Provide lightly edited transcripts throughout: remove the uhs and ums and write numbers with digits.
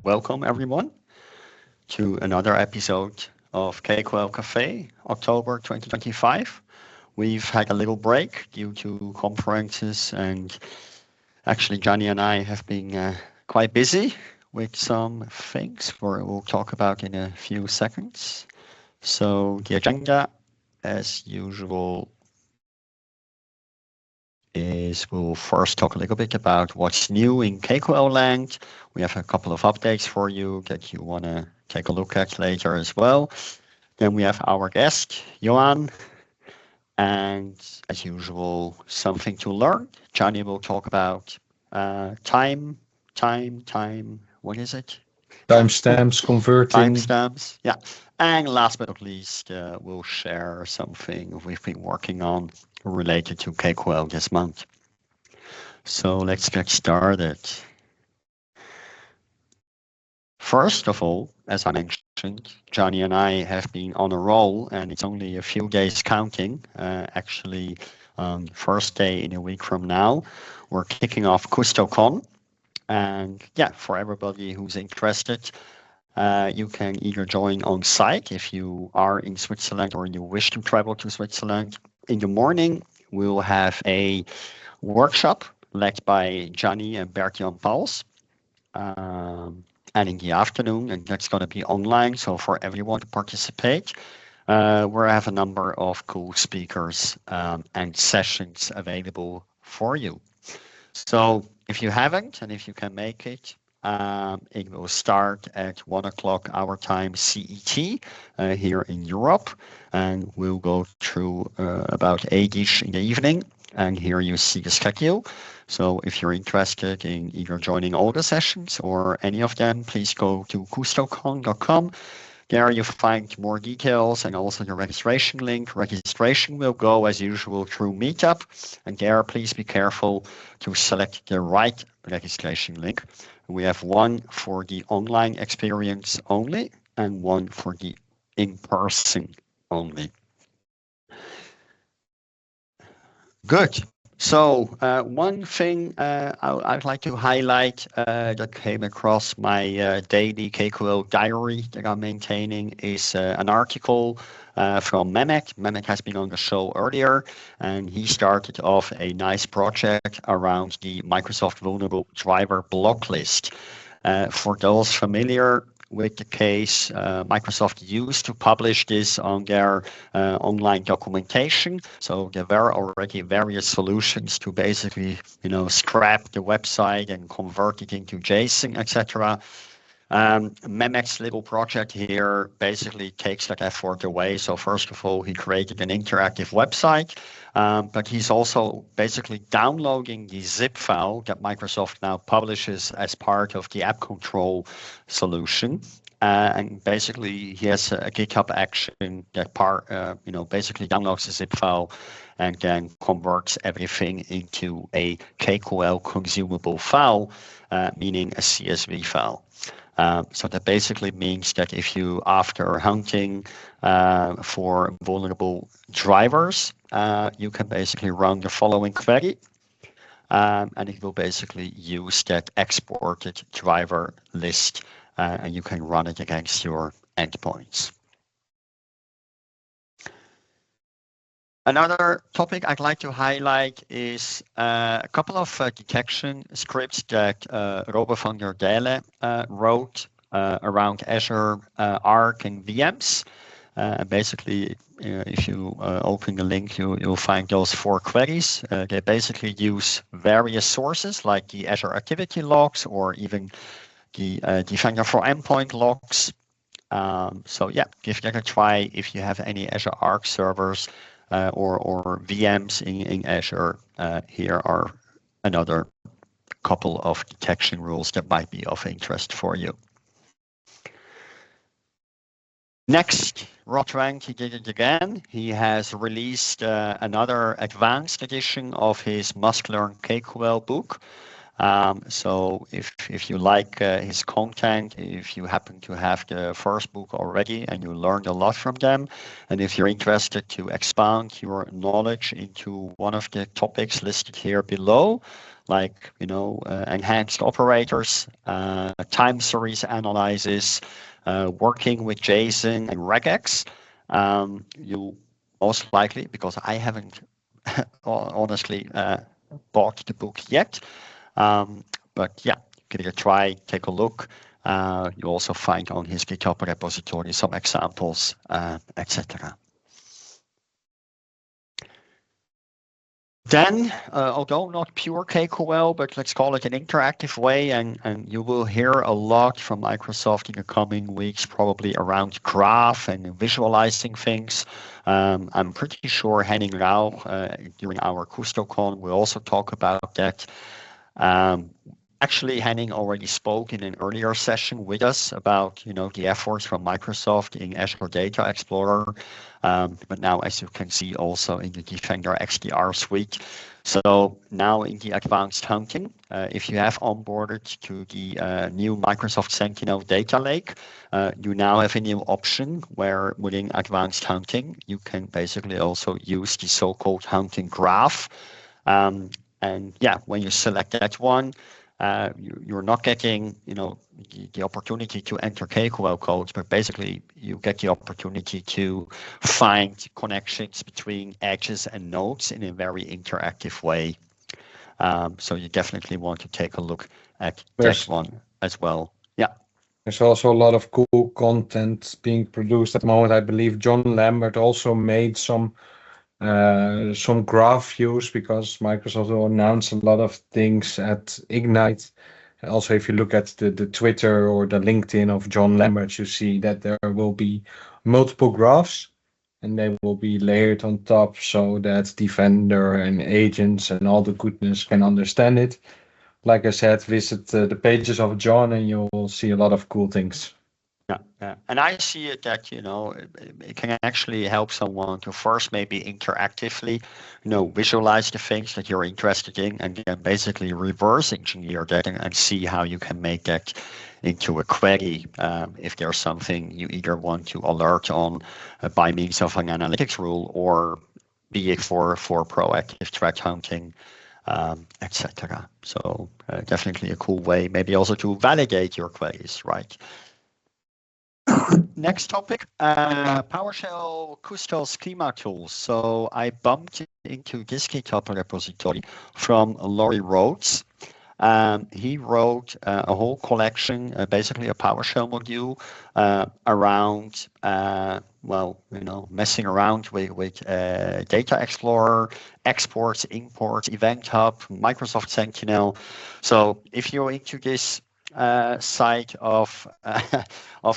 welcome everyone to another episode of KQLCafe, October 2025. We've had a little break due to conferences, and actually Johnny and I have been quite busy with some things we'll talk about in a few seconds. So the agenda, as usual, is we'll first talk a little bit about what's new in KQL land. We have a couple of updates for you that you want to take a look at later as well. Then we have our guest, Johan, and as usual, something to learn. Johnny will talk about time, what is it? Timestamps, converting. Timestamps, yeah. And last but not least, we'll share something we've been working on related to KQL this month. So let's get started. First of all, as I mentioned, Johnny and I have been on a roll, and it's only a few days counting. Actually, first day in a week from now, we're kicking off KustoCon. And yeah, for everybody who's interested, you can either join on site if you are in Switzerland or you wish to travel to Switzerland. In the morning, we'll have a workshop led by Johnny and Bert-Jan Pauls. And in the afternoon, and that's going to be online, so for everyone to participate, we have a number of cool speakers and sessions available for you. So if you haven't, and if you can make it, it will start at 1 o'clock our time CET here in Europe, and we'll go through about 8-ish in the evening, and here you see the schedule. So if you're interested in either joining all the sessions or any of them, please go to KustoCon.com. There you find more details and also the registration link. Registration will go as usual through Meetup, and there please be careful to select the right registration link. We have one for the online experience only and one for the in-person only. Good. So one thing I'd like to highlight that came across my daily KQL diary that I'm maintaining is an article from Mehmet. Mehmet has been on the show earlier, and he started off a nice project around the Microsoft vulnerable driver Blocklist. For those familiar with the case, Microsoft used to publish this on their online documentation. So there were already various solutions to basically, scrap the website and convert it into JSON, etc. Mehmet's little project here basically takes that effort away. So first of all, he created an interactive website, but he's also basically downloading the zip file that Microsoft now publishes as part of the app control solution. And basically, he has a GitHub action that basically downloads the zip file and then converts everything into a KQL consumable file, meaning a CSV file. So that basically means that if you, after hunting for vulnerable drivers, you can basically run the following query, and it will basically use that exported driver list, and you can run it against your endpoints. Another topic I'd like to highlight is a couple of detection scripts that Robert van der Dele wrote around Azure Arc and VMs. Basically, if you open the link, you'll find those 4 queries. They basically use various sources like the Azure Activity Logs or even the Defender for Endpoint logs. So yeah, give that a try if you have any Azure Arc servers or VMs in Azure. Here are another couple of detection rules that might be of interest for you. Next, Rotrand, he did it again. He has released another advanced edition of his Must Learn KQL book. So if you like his content, if you happen to have the first book already and you learned a lot from them, and if you're interested to expand your knowledge into one of the topics listed here below, like enhanced operators, time series analysis, working with JSON and regex, you most likely, because I haven't honestly bought the book yet. But yeah, give it a try, take a look. You also find on his GitHub repository some examples, etc. Then, although not pure KQL, but let's call it an interactive way, and you will hear a lot from Microsoft in the coming weeks, probably around graph and visualizing things. I'm pretty sure Henning Rau, during our KustoCon, will also talk about that. Actually, Henning already spoke in an earlier session with us about the efforts from Microsoft in Azure Data Explorer, but now, as you can see, also in the Defender XDR suite. So now in the advanced hunting, if you have onboarded to the new Microsoft Sentinel data lake, you now have a new option where within advanced hunting, you can basically also use the so-called hunting graph. And yeah, when you select that one, you're not getting, the opportunity to enter KQL codes, but basically you get the opportunity to find connections between edges and nodes in a very interactive way. So you definitely want to take a look at that one as well. Yeah. There's also a lot of cool content being produced at the moment. I believe John Lambert also made some graph views, because Microsoft will announce a lot of things at Ignite. Also, if you look at the Twitter or the LinkedIn of John Lambert, you see that there will be multiple graphs, and they will be layered on top so that Defender and agents and all the goodness can understand it. Like I said, visit the pages of John and you'll see a lot of cool things. Yeah. And I see it that, it can actually help someone to first maybe interactively, visualize the things that you're interested in, and then basically reverse engineer that and see how you can make that into a query if there's something you either want to alert on by means of an analytics rule, or be it for proactive threat hunting, etc. So definitely a cool way, maybe also to validate your queries, right? Next topic, PowerShell Kusto schema tools. So I bumped into this GitHub repository from Laurie Rhodes. He wrote a whole collection, basically a PowerShell module around, messing around with Data Explorer, exports, imports, Event Hub, Microsoft Sentinel. So if you're into this side of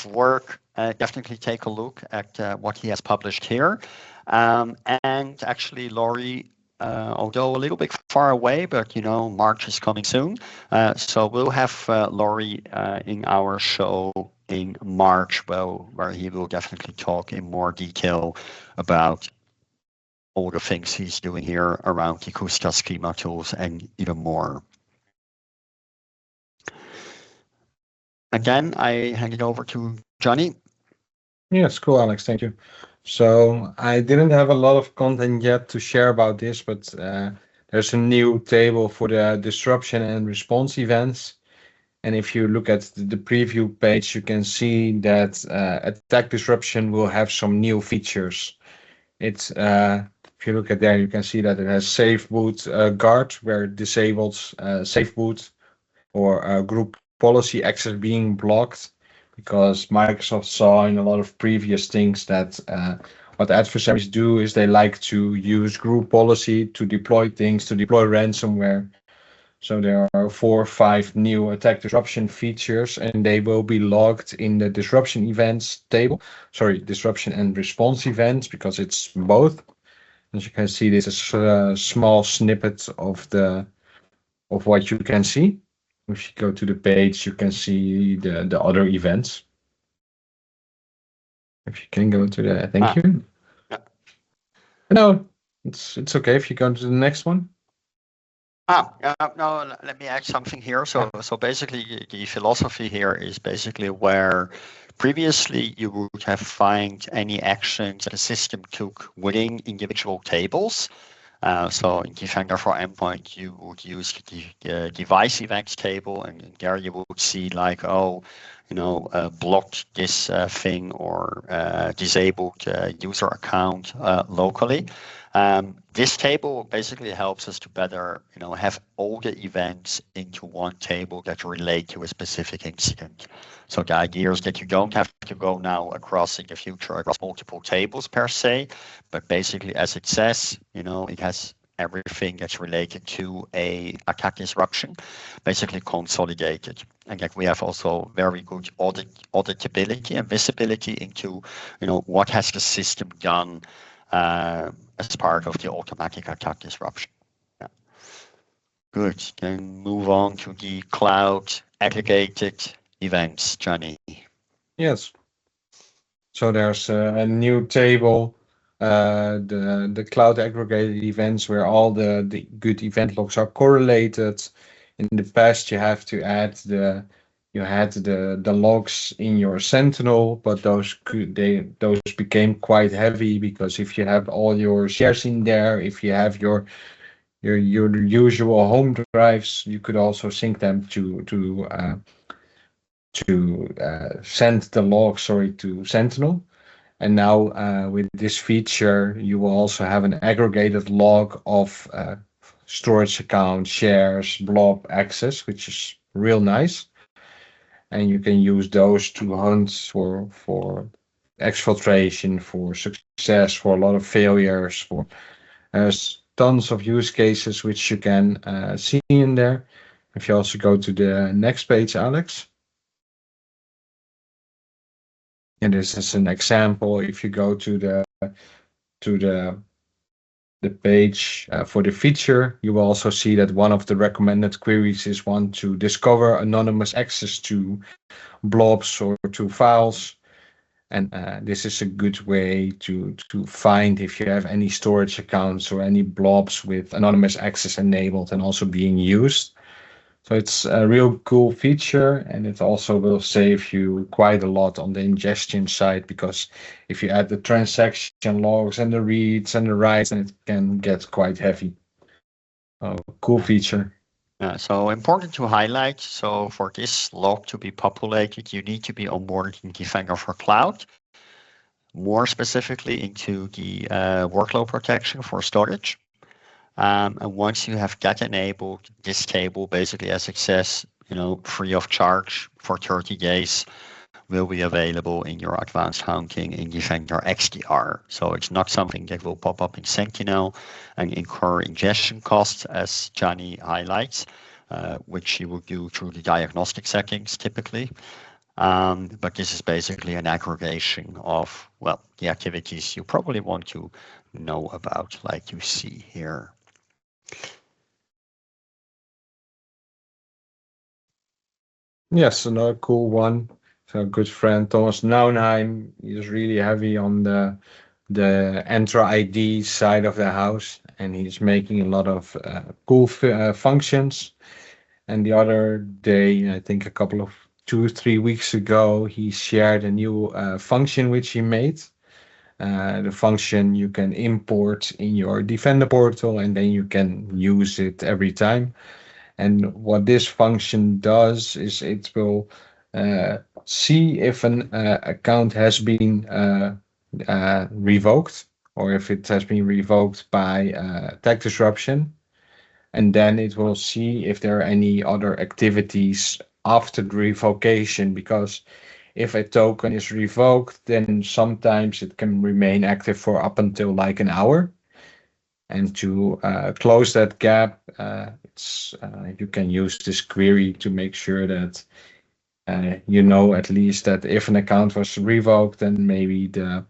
work, definitely take a look at what he has published here. And actually, Laurie, although a little bit far away, but March is coming soon, so we'll have Laurie in our show in March, where he will definitely talk in more detail about all the things he's doing here around the Kusto schema tools and even more. Again, I hand it over to Johnny. Yes, cool, Alex. Thank you. So I didn't have a lot of content yet to share about this, but there's a new table for the disruption and response events. And if you look at the preview page, you can see that attack disruption will have some new features. It's if you look at there, you can see that it has safe boot guard, where it disables safe boot or group policy access being blocked, because Microsoft saw in a lot of previous things that what adversaries do is they like to use group policy to deploy things, to deploy ransomware. So there are 4 or 5 new attack disruption features, and they will be logged in the disruption events table. Sorry, disruption and response events, because it's both. As you can see, this is a small snippet of what you can see. If you go to the page, you can see the other events. If you can go to the, thank you. Yeah. No, it's okay if you go to the next one. No, let me add something here. So basically, the philosophy here is basically where previously you would have find any actions that the system took within individual tables. So in Defender for Endpoint, you would use the device events table, and there you would see like, oh, blocked this thing or disabled user account locally. This table basically helps us to better, have all the events into one table that relate to a specific incident. So the idea is that you don't have to go now across in the future across multiple tables per se, but basically, as it says, it has everything that's related to a attack disruption, basically consolidated. And that we have also very good auditability and visibility into, what has the system done as part of the automatic attack disruption. Yeah. Good. Then move on to the cloud aggregated events, Johnny. Yes. So there's a new table, the cloud aggregated events, where all the good event logs are correlated. In the past, you had the logs in your Sentinel, but those became quite heavy, because if you have all your shares in there, if you have your usual home drives, you could also sync them to send the logs, to Sentinel. And now with this feature, you will also have an aggregated log of storage account, shares, blob access, which is real nice. And you can use those to hunt for exfiltration, for success, for a lot of failures. There's tons of use cases which you can see in there. If you also go to the next page, Alex. And this is an example. If you go to the page for the feature, you will also see that one of the recommended queries is one to discover anonymous access to blobs or to files. And this is a good way to find if you have any storage accounts or any blobs with anonymous access enabled and also being used. So it's a real cool feature, and it also will save you quite a lot on the ingestion side, because if you add the transaction logs and the reads and the writes, then it can get quite heavy. Cool feature. So important to highlight. So for this log to be populated, you need to be onboarded in Defender for Cloud, more specifically into the workload protection for storage. And once you have that enabled, this table basically, as it says, free of charge for 30 days, will be available in your advanced hunting in Defender XDR. So it's not something that will pop up in Sentinel and incur ingestion costs, as Johnny highlights, which you will do through the diagnostic settings typically. But this is basically an aggregation of, the activities you probably want to know about, like you see here. Yes, another cool one. So a good friend, Thomas Naunheim, is really heavy on the Entra ID side of the house, and he's making a lot of cool functions. And the other day, I think a couple of 2-3 weeks ago, he shared a new function which he made. The function you can import in your Defender portal, and then you can use it every time. And what this function does is it will see if an account has been revoked, or if it has been revoked by attack disruption. And then it will see if there are any other activities after the revocation, because if a token is revoked, then sometimes it can remain active for up until like an hour. And to close that gap, you can use this query to make sure that at least that if an account was revoked, then maybe the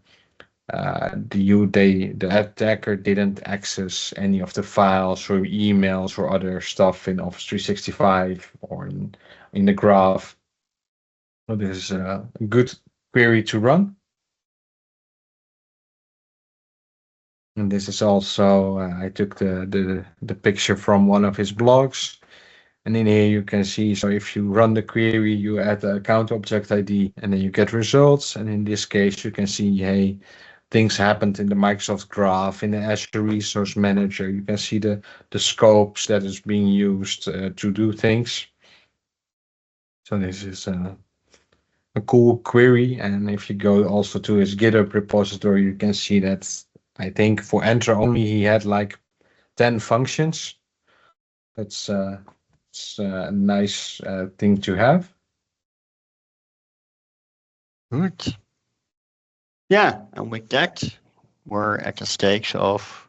attacker didn't access any of the files or emails or other stuff in Office 365 or in the graph. So this is a good query to run. And this is also, I took the picture from one of his blogs. And in here you can see, so if you run the query, you add the account object ID and then you get results. And in this case, you can see, hey, things happened in the Microsoft Graph, in the Azure Resource Manager. You can see the scopes that is being used to do things. So this is a cool query. And if you go also to his GitHub repository, you can see that I think for Entra only he had like 10 functions. That's it's a nice thing to have. Good. Yeah, and with that, we're at the stage of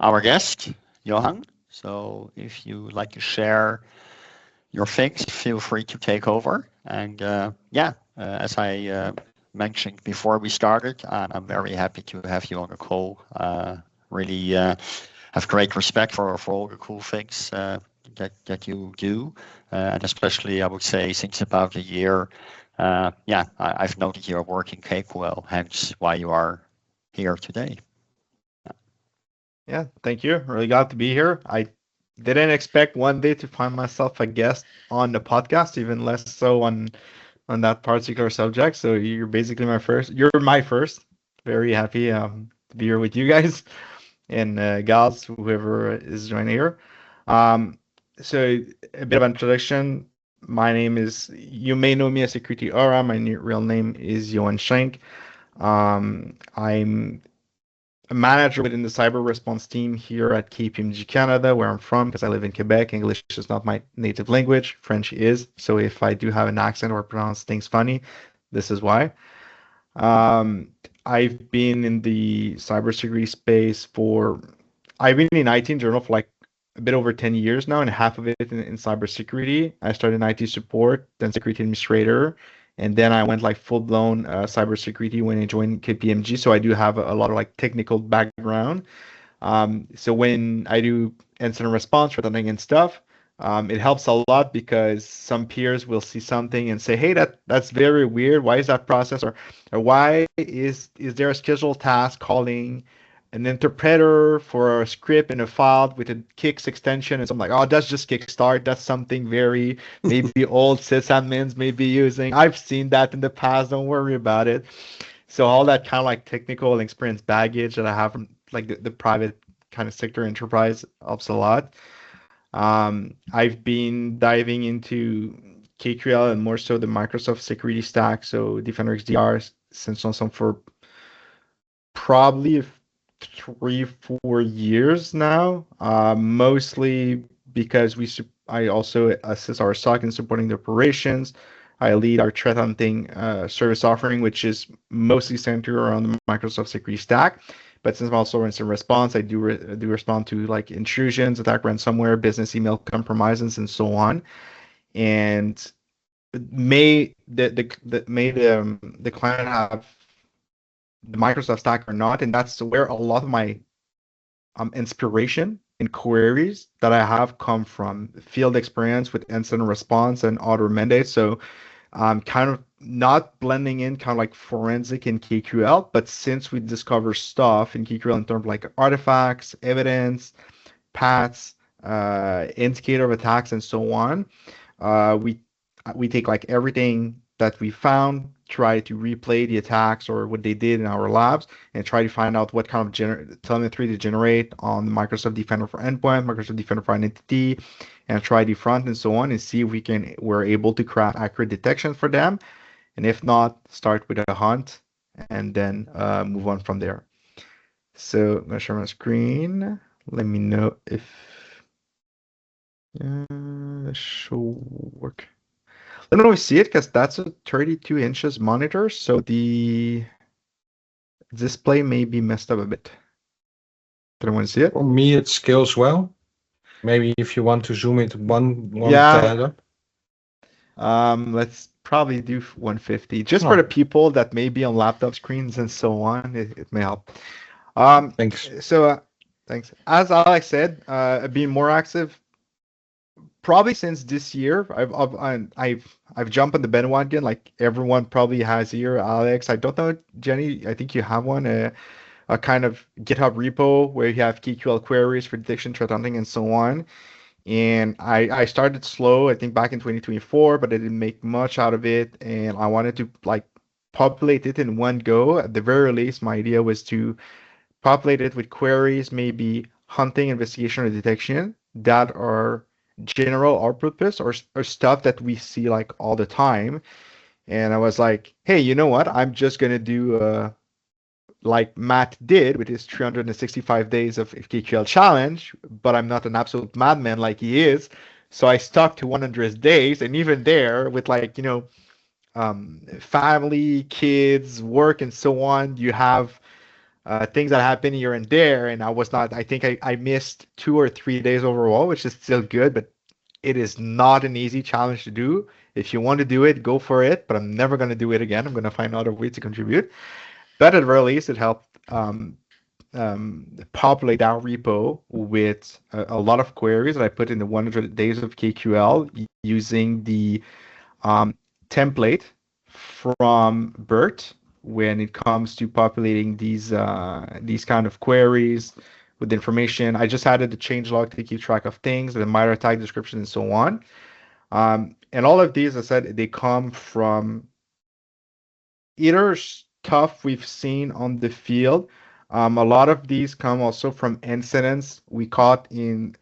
our guest, Johan. So if you like to share your things, feel free to take over. And as I mentioned before we started, I'm very happy to have you on the call. Really have great respect for all the cool things that you do, and especially I would say since about a year. I've noted your work in KQL, hence why you are here today. Yeah, thank you. Really glad to be here. I didn't expect one day to find myself a guest on the podcast, even less so on that particular subject. So you're basically my first. You're my first. Very happy to be here with you guys and gals, whoever is joining here. So a bit of introduction. My name is, you may know me as SecurityAura. My real name is Johan Schenk. I'm a manager within the cyber response team here at KPMG Canada, where I'm from, because I live in Quebec. English is not my native language. French is. So if I do have an accent or pronounce things funny, this is why. I've been in the cybersecurity space I've been in IT in general for like a bit over 10 years now, and half of it in cybersecurity. I started in IT support, then security administrator, and then I went like full-blown cybersecurity when I joined KPMG. So I do have a lot of like technical background. So when I do incident response, threat and stuff, it helps a lot because some peers will see something and say, "Hey, that's very weird. Why is that process?" Or why is there a scheduled task calling an interpreter for a script in a file with a Kix extension? And so I'm like, "Oh, that's just Kickstart. That's something very maybe old sysadmins may be using. I've seen that in the past. Don't worry about it." So all that kind of like technical and experience baggage that I have from like the private kind of sector enterprise helps a lot. I've been diving into KQL and more so the Microsoft security stack, so Defender XDR, since on some for probably 3-4 years now. Mostly because I also assist our SOC in supporting the operations. I lead our threat hunting service offering, which is mostly centered around the Microsoft security stack. But since I'm also incident response, I do respond to like intrusions, attack ransomware, business email compromises, and so on. And may the client have the Microsoft stack or not, and that's where a lot of my inspiration and queries that I have come from field experience with incident response and auto mandates. So kind of not blending in kind of like forensic in KQL, but since we discover stuff in KQL in terms of like artifacts, evidence, paths, indicator of attacks, and so on, we take like everything that we found, try to replay the attacks or what they did in our labs, and try to find out what kind of telemetry to generate on the Microsoft Defender for Endpoint, Microsoft Defender for Identity, and try the front and so on, and see if we're able to craft accurate detection for them. And if not, start with a hunt and then move on from there. So I'm gonna share my screen. Let me know if this should work. Let me know if you see it, because that's a 32 inches monitor, so the display may be messed up a bit. Did anyone see it? For me, it scales well. Maybe if you want to zoom it one Yeah. tab. Let's probably do 150, just for the people that may be on laptop screens and so on. It may help. Thanks. So thanks. As Alex said, being more active probably since this year. I've jumped on the bandwagon like everyone probably has here. Alex, I don't know, Jenny, I think you have one. a kind of GitHub repo where you have KQL queries for detection, threat hunting, and so on. And I started slow, I think back in 2024, but I didn't make much out of it. And I wanted to like populate it in one go. At the very least, my idea was to populate it with queries, maybe hunting, investigation, or detection that are general or purpose or stuff that we see like all the time. And I was like, hey, you know what? I'm just gonna do like Matt did with his 365 days of KQL challenge, but I'm not an absolute madman like he is. So I stuck to 100 days, and even there, with like, family, kids, work, and so on, you have things that happen here and there. And I think I missed 2 or 3 days overall, which is still good, but it is not an easy challenge to do. If you want to do it, go for it, but I'm never going to do it again. I'm going to find another way to contribute. But at the very least, it helped populate our repo with a lot of queries that I put in the 100 days of KQL using the template from BERT when it comes to populating these kind of queries with information. I just added the changelog to keep track of things, the MITRE tag description, and so on. And all of these, as I said, they come from either stuff we've seen on the field. A lot of these come also from incidents we caught in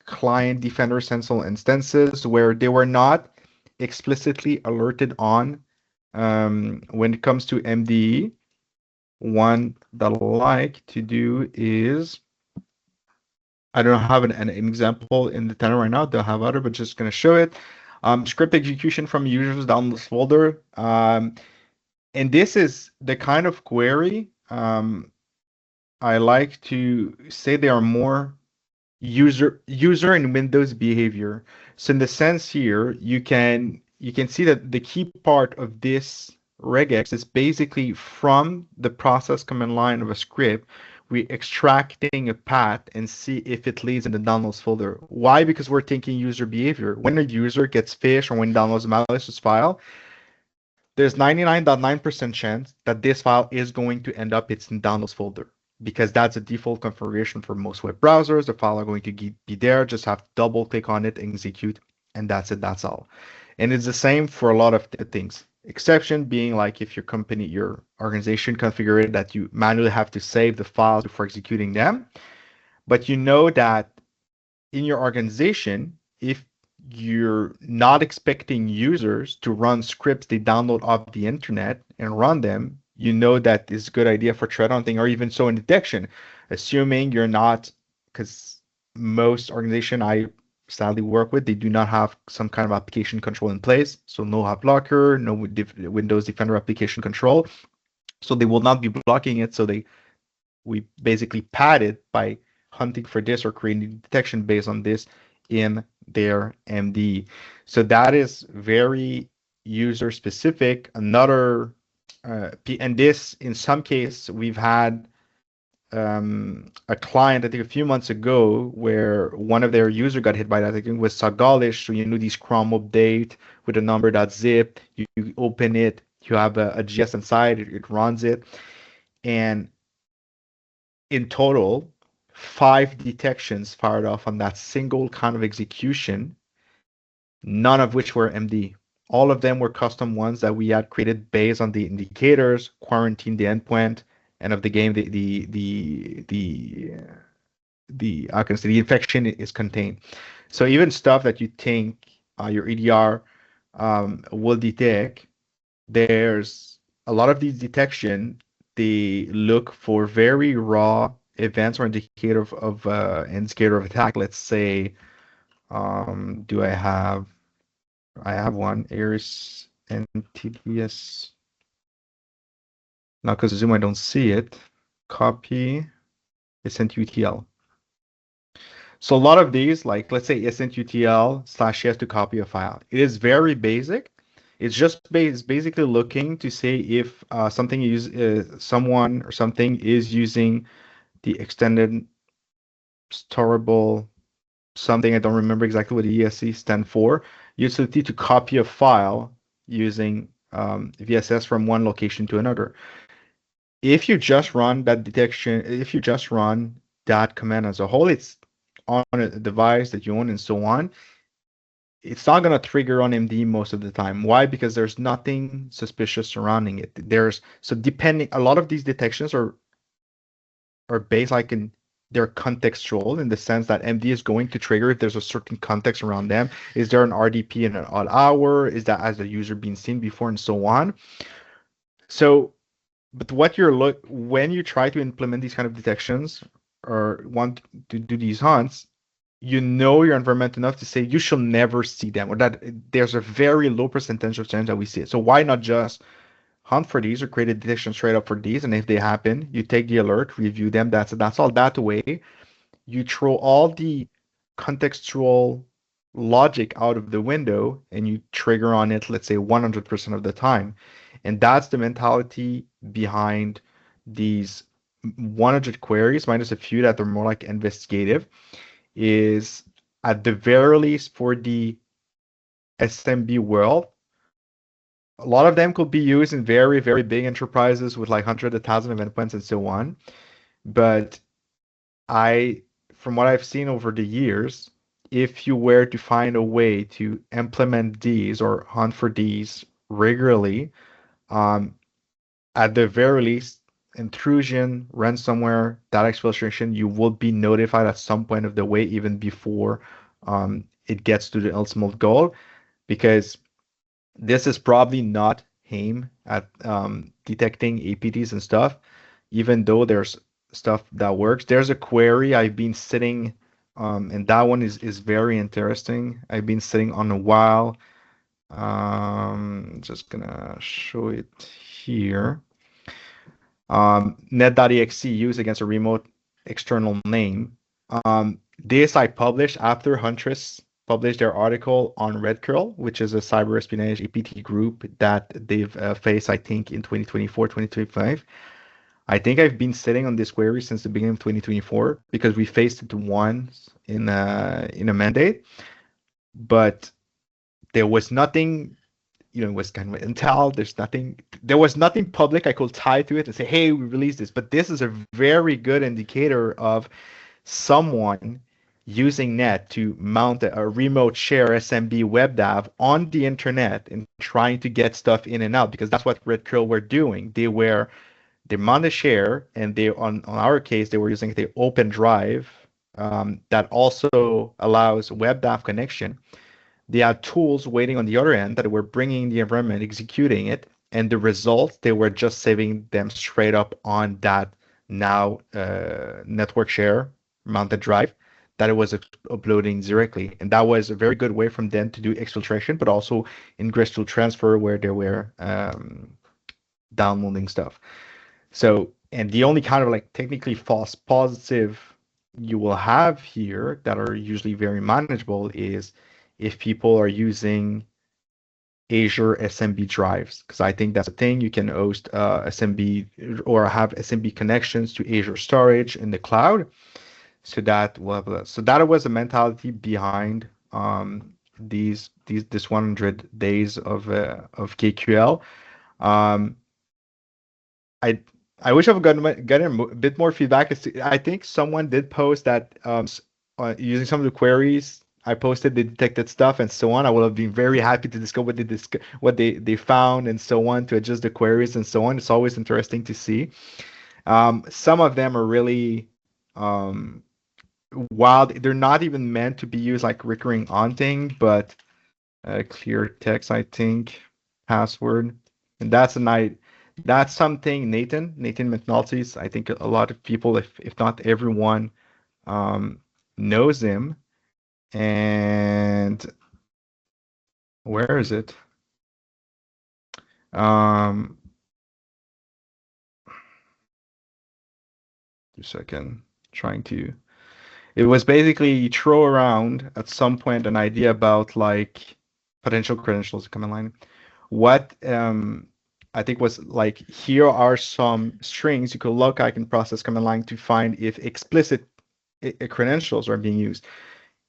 client Defender Central instances where they were not explicitly alerted on. When it comes to MDE, one that I like to do is, I don't have an example in the tenor right now, don't have other, but just going to show it. Script execution from users downloads folder. And this is the kind of query I like to say they are more user and Windows behavior. So in the sense here, you can see that the key part of this regex is basically from the process command line of a script, we extracting a path and see if it leads in the downloads folder. Why? Because we're thinking user behavior. When a user gets phished or when downloads a malicious file, there's 99.9% chance that this file is going to end up in downloads folder because that's a default configuration for most web browsers. The file are going to be there, just have to double click on it, execute, and that's it, that's all. And it's the same for a lot of things. Exception being like if your company, your organization configure it that you manually have to save the files before executing them. But you know that in your organization, if you're not expecting users to run scripts they download off the internet and run them, you know that is a good idea for threat hunting or even so in detection, assuming you're not, because most organization I sadly work with, they do not have some kind of application control in place. So no app blocker, no Windows Defender application control. So they will not be blocking it. So we basically pad it by hunting for this or creating detection based on this in their MD. So that is very user specific. Another, and this in some case, we've had a client, I think a few months ago, where one of their user got hit by that. I think it was Sagalish. So you know these Chrome update with a number.zip, you open it, you have a GS inside, it runs it. And in total, 5 detections fired off on that single kind of execution, none of which were MD. All of them were custom ones that we had created based on the indicators, quarantine the endpoint, and of the game, how can I say, the infection is contained. So even stuff that you think your EDR will detect, there's a lot of these detection, they look for very raw events or indicator of indicator of attack. Let's say, do I have one, ARIS and TDS. Now, because Zoom, I don't see it. Copy SNTUTL. So a lot of these, like let's say SNTUTL/yes to copy a file. It is very basic. It's just basically looking to say if someone or something is using the extended storable something. I don't remember exactly what the ESC stand for. Utility to copy a file using VSS from one location to another. if you just run that detection, if you just run that command as a whole, it's on a device that you own and so on, it's not going to trigger on MD most of the time. Why? Because there's nothing suspicious surrounding it. So depending, a lot of these detections are based like in they're contextual in the sense that MD is going to trigger if there's a certain context around them. Is there an RDP in an odd hour? Is that as the user been seen before and so on? So, but when you try to implement these kind of detections or want to do these hunts, you know your environment enough to say you shall never see them, or that there's a very low percentage of chance that we see it. So why not just hunt for these or create a detection straight up for these? And if they happen, you take the alert, review them. That's all that way. You throw all the contextual logic out of the window and you trigger on it, let's say 100% of the time. And that's the mentality behind these 100 queries, minus a few that are more like investigative, is at the very least for the SMB world, a lot of them could be used in very, very big enterprises with like 100, 1,000 of endpoints and so on. But from what I've seen over the years, if you were to find a way to implement these or hunt for these regularly, at the very least, intrusion, ransomware, data exfiltration, you will be notified at some point of the way, even before it gets to the ultimate goal, because this is probably not aimed at detecting APTs and stuff, even though there's stuff that works. There's a query I've been sitting, and that one is very interesting. I've been sitting on a while. Just gonna show it here. Net.exe used against a remote external name. This I published after Huntress published their article on RedCurl, which is a cyber espionage APT group that they've faced, I think, in 2024, 2025. I think I've been sitting on this query since the beginning of 2024 because we faced it once in a mandate, but there was nothing, it was kind of intel. There was nothing public I could tie to it and say, hey, we released this. But this is a very good indicator of someone using net to mount a remote share SMB WebDAV on the internet and trying to get stuff in and out, because that's what RedCurl were doing. They mount a share, and they on our case they were using the open drive that also allows WebDAV connection. They had tools waiting on the other end that were bringing the environment, executing it, and the results, they were just saving them straight up on that now network share mounted drive that it was uploading directly. And that was a very good way from them to do exfiltration, but also ingress to transfer where they were downloading stuff. So, and the only kind of like technically false positive you will have here that are usually very manageable is if people are using Azure SMB drives, because I think that's a thing. You can host SMB or have SMB connections to Azure storage in the cloud. So that was a mentality behind this 100 days of KQL. I wish I've gotten a bit more feedback. I think someone did post that using some of the queries I posted, they detected stuff and so on. I would have been very happy to discover what they found and so on, to adjust the queries and so on. It's always interesting to see. Some of them are really wild. They're not even meant to be used like recurring haunting, but clear text, I think, password, and that's something Nathan McNulty's. I think a lot of people, if not everyone, knows him. And where is it? Just a second. It was basically you throw around at some point an idea about like potential credentials command line. What I think was like, here are some strings you could look at and process command line to find if explicit credentials are being used.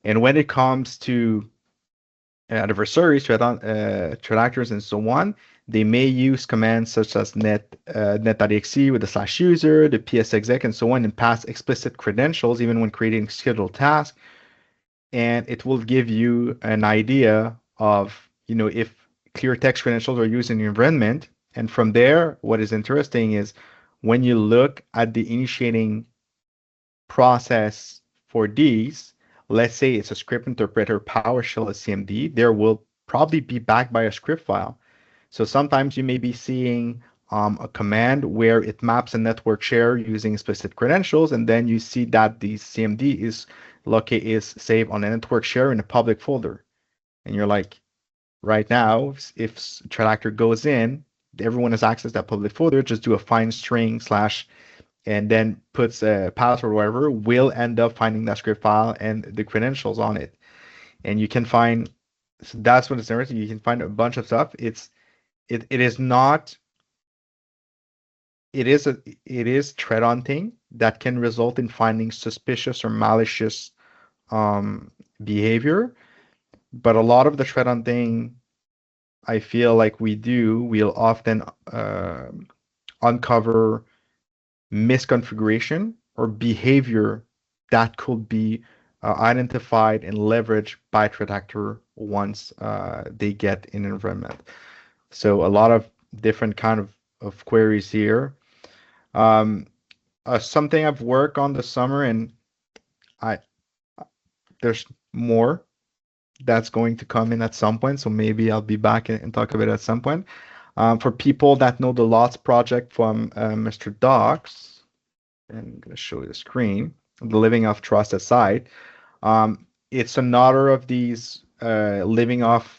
And when it comes to adversaries, threat actors, and so on, they may use commands such as net.exe with the /user, the psexec, and so on, and pass explicit credentials even when creating scheduled tasks. And it will give you an idea of, if clear text credentials are used in your environment. And from there, what is interesting is when you look at the initiating process for these, let's say it's a script interpreter, PowerShell, a CMD, there will probably be backed by a script file. So sometimes you may be seeing a command where it maps a network share using specific credentials, and then you see that the CMD is saved on a network share in a public folder. And you're like, right now, if threat actor goes in, everyone has access to that public folder, just do a find string / and then puts a password or whatever, will end up finding that script file and the credentials on it. And you can find, so that's what it's interesting. You can find a bunch of stuff. It is threat hunting that can result in finding suspicious or malicious behavior. But a lot of the threat hunting, I feel like we'll often uncover misconfiguration or behavior that could be identified and leveraged by threat actor once they get in an environment. So a lot of different kind of queries here. Something I've worked on this summer, and there's more that's going to come in at some point. So maybe I'll be back and talk about it at some point. For people that know the LOTS project from Mr. Docs, and I'm going to show you the screen, the Living Off Trusted site. It's another of these living off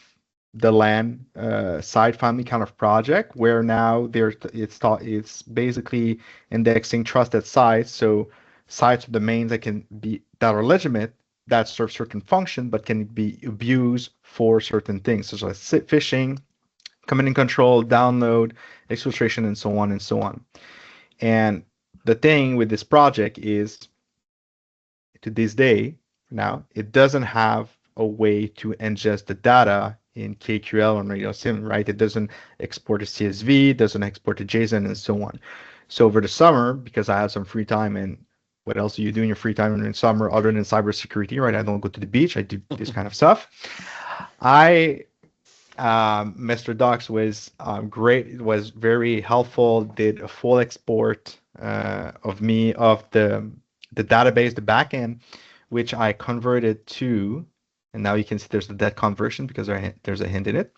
the land side family kind of project where now it's basically indexing trusted sites. So sites or domains that are legitimate, that serve certain function, but can be abused for certain things, such as phishing, command and control, download, exfiltration, and so on and so on. And the thing with this project is, to this day, now, it doesn't have a way to ingest the data in KQL or Radio Sim, right? It doesn't export to CSV, doesn't export to JSON, and so on. So over the summer, because I have some free time, and what else do you do in your free time in summer other than cybersecurity, right? I don't go to the beach, I do this kind of stuff. Mr. Docs was great. It was very helpful. Did a full export of the database, the backend, which I converted to, and now you can see there's the dead conversion because there's a hint in it,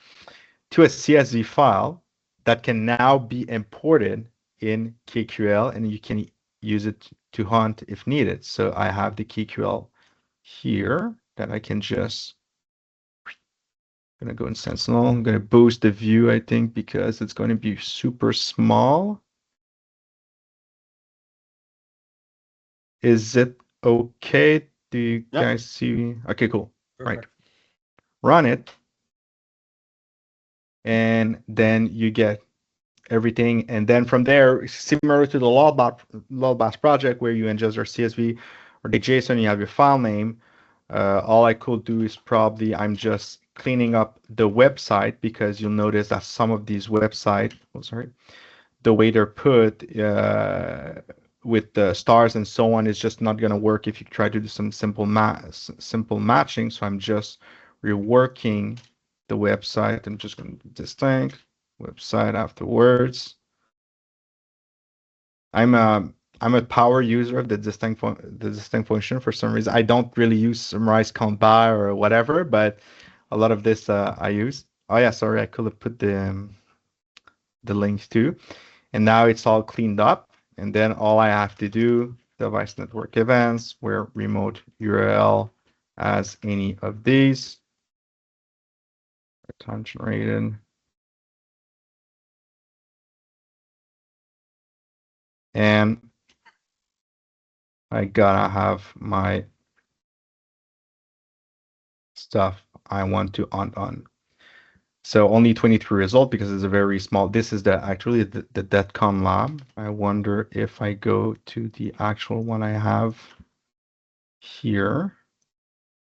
to a CSV file that can now be imported in KQL, and you can use it to hunt if needed. So I have the KQL here that I can just, I'm going to go in Sentinel. I'm going to boost the view, I think, because it's going to be super small. Is it okay? Do you guys see? Okay, cool. Perfect. Right. Run it. And then you get everything. And then from there, similar to the Lolbas project where you ingest your CSV or the JSON, you have your file name. All I could do is probably, I'm just cleaning up the website, because you'll notice that some of these websites, the way they're put with the stars and so on is just not going to work if you try to do some simple matching. So I'm just reworking the website. I'm just going to distinct website afterwards. I'm a power user of the distinct function for some reason. I don't really use summarize count by or whatever, but a lot of this I use. Oh yeah, sorry, I could have put the links too. And now it's all cleaned up. And then all I have to do, device network events, where remote URL as any of these. Time generated. And I gotta have my stuff I want to on. So only 23 result because it's a very small. This is actually the DETCON lab. I wonder if I go to the actual one I have here,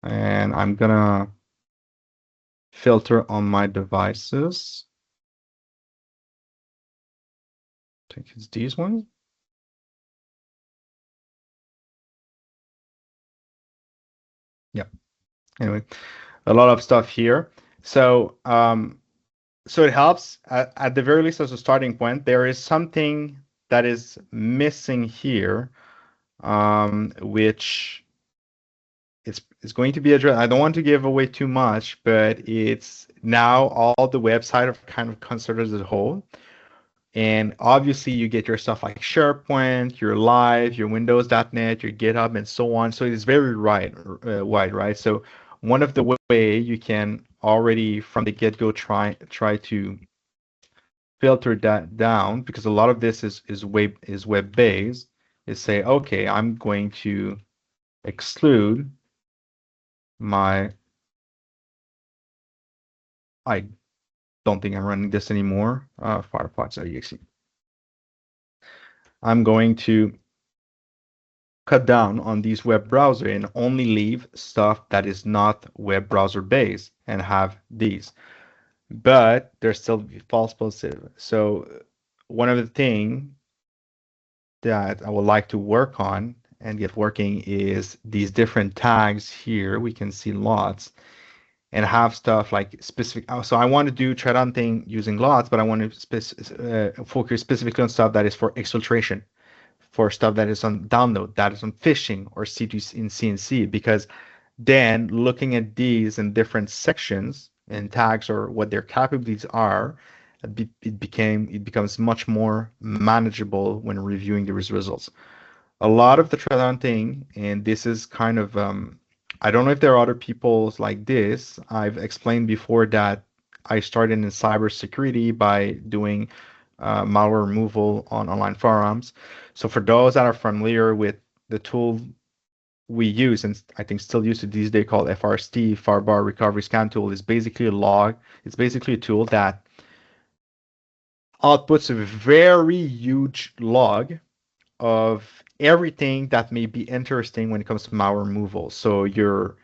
and I'm gonna filter on my devices. I think it's these ones. Yeah. Anyway, a lot of stuff here. So, so it helps at the very least as a starting point. There is something that is missing here, which it's going to be addressed. I don't want to give away too much, but it's now all the website are kind of considered as a whole. And obviously you get your stuff like SharePoint, your Live, your Windows.net, your GitHub, and so on. So it's very wide, right? So one of the way you can already from the get-go try to filter that down, because a lot of this is web-based, is say, okay, I'm going to exclude my, I don't think I'm running this anymore, Firefox.exe. I'm going to cut down on these web browser and only leave stuff that is not web browser based and have these. But there's still false positive. So one of the things that I would like to work on and get working is these different tags here. We can see lots and have stuff like specific. So I want to do threat hunting using lots, but I want to focus specifically on stuff that is for exfiltration, for stuff that is on download, that is on phishing or C2C in CNC, because then looking at these in different sections and tags or what their capabilities are, it becomes much more manageable when reviewing the results. A lot of the threat hunting, and this is kind of I don't know if there are other people like this. I've explained before that I started in cybersecurity by doing malware removal on online forums. So for those that are familiar with the tool we use, and I think still use it these days, called FRST, Firebar Recovery Scan Tool, is basically a log. It's basically a tool that outputs a very huge log of everything that may be interesting when it comes to malware removal. So your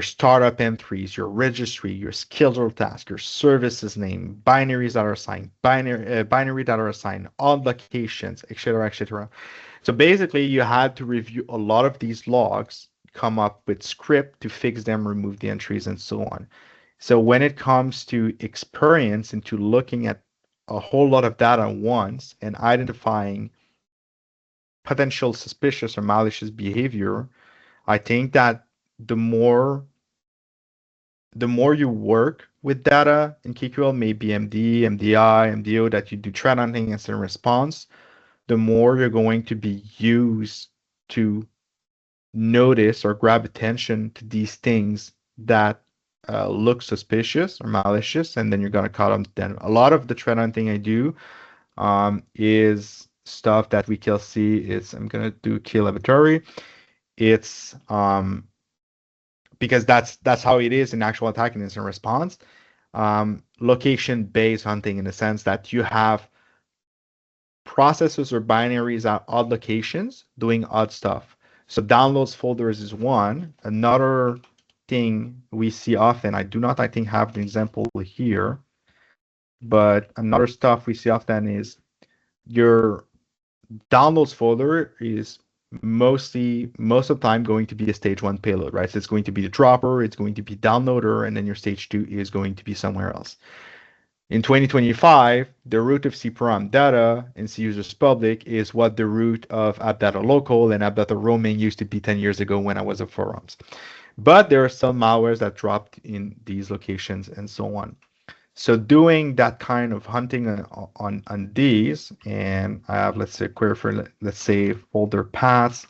startup entries, your registry, your scheduled task, your services name, binaries that are assigned, binary that are assigned, odd locations, etc., etc. So basically, you had to review a lot of these logs, come up with script to fix them, remove the entries, and so on. So when it comes to experience into looking at a whole lot of data at once and identifying potential suspicious or malicious behavior, I think that the more you work with data in KQL, maybe MD, MDI, MDO, that you do threat hunting and incident response, the more you're going to be used to notice or grab attention to these things that look suspicious or malicious, and then you're going to cut them. Then a lot of the threat hunting I do is stuff that we can see is, I'm going to do key laboratory. It's because that's how it is in actual attack and incident response. Location-based hunting, in the sense that you have processes or binaries at odd locations doing odd stuff. So downloads folders is one. Another thing we see often, I do not, I think, have an example here, but another stuff we see often is your downloads folder is most of the time going to be a stage 1 payload, right? So it's going to be the dropper, it's going to be downloader, and then your stage 2 is going to be somewhere else. In 2025, the root of cParam data in C users public is what the root of app data local and app data roaming used to be 10 years ago when I was at forums. But there are some malwares that dropped in these locations and so on. So doing that kind of hunting on these, and I have, let's say, query for, let's say, folder paths,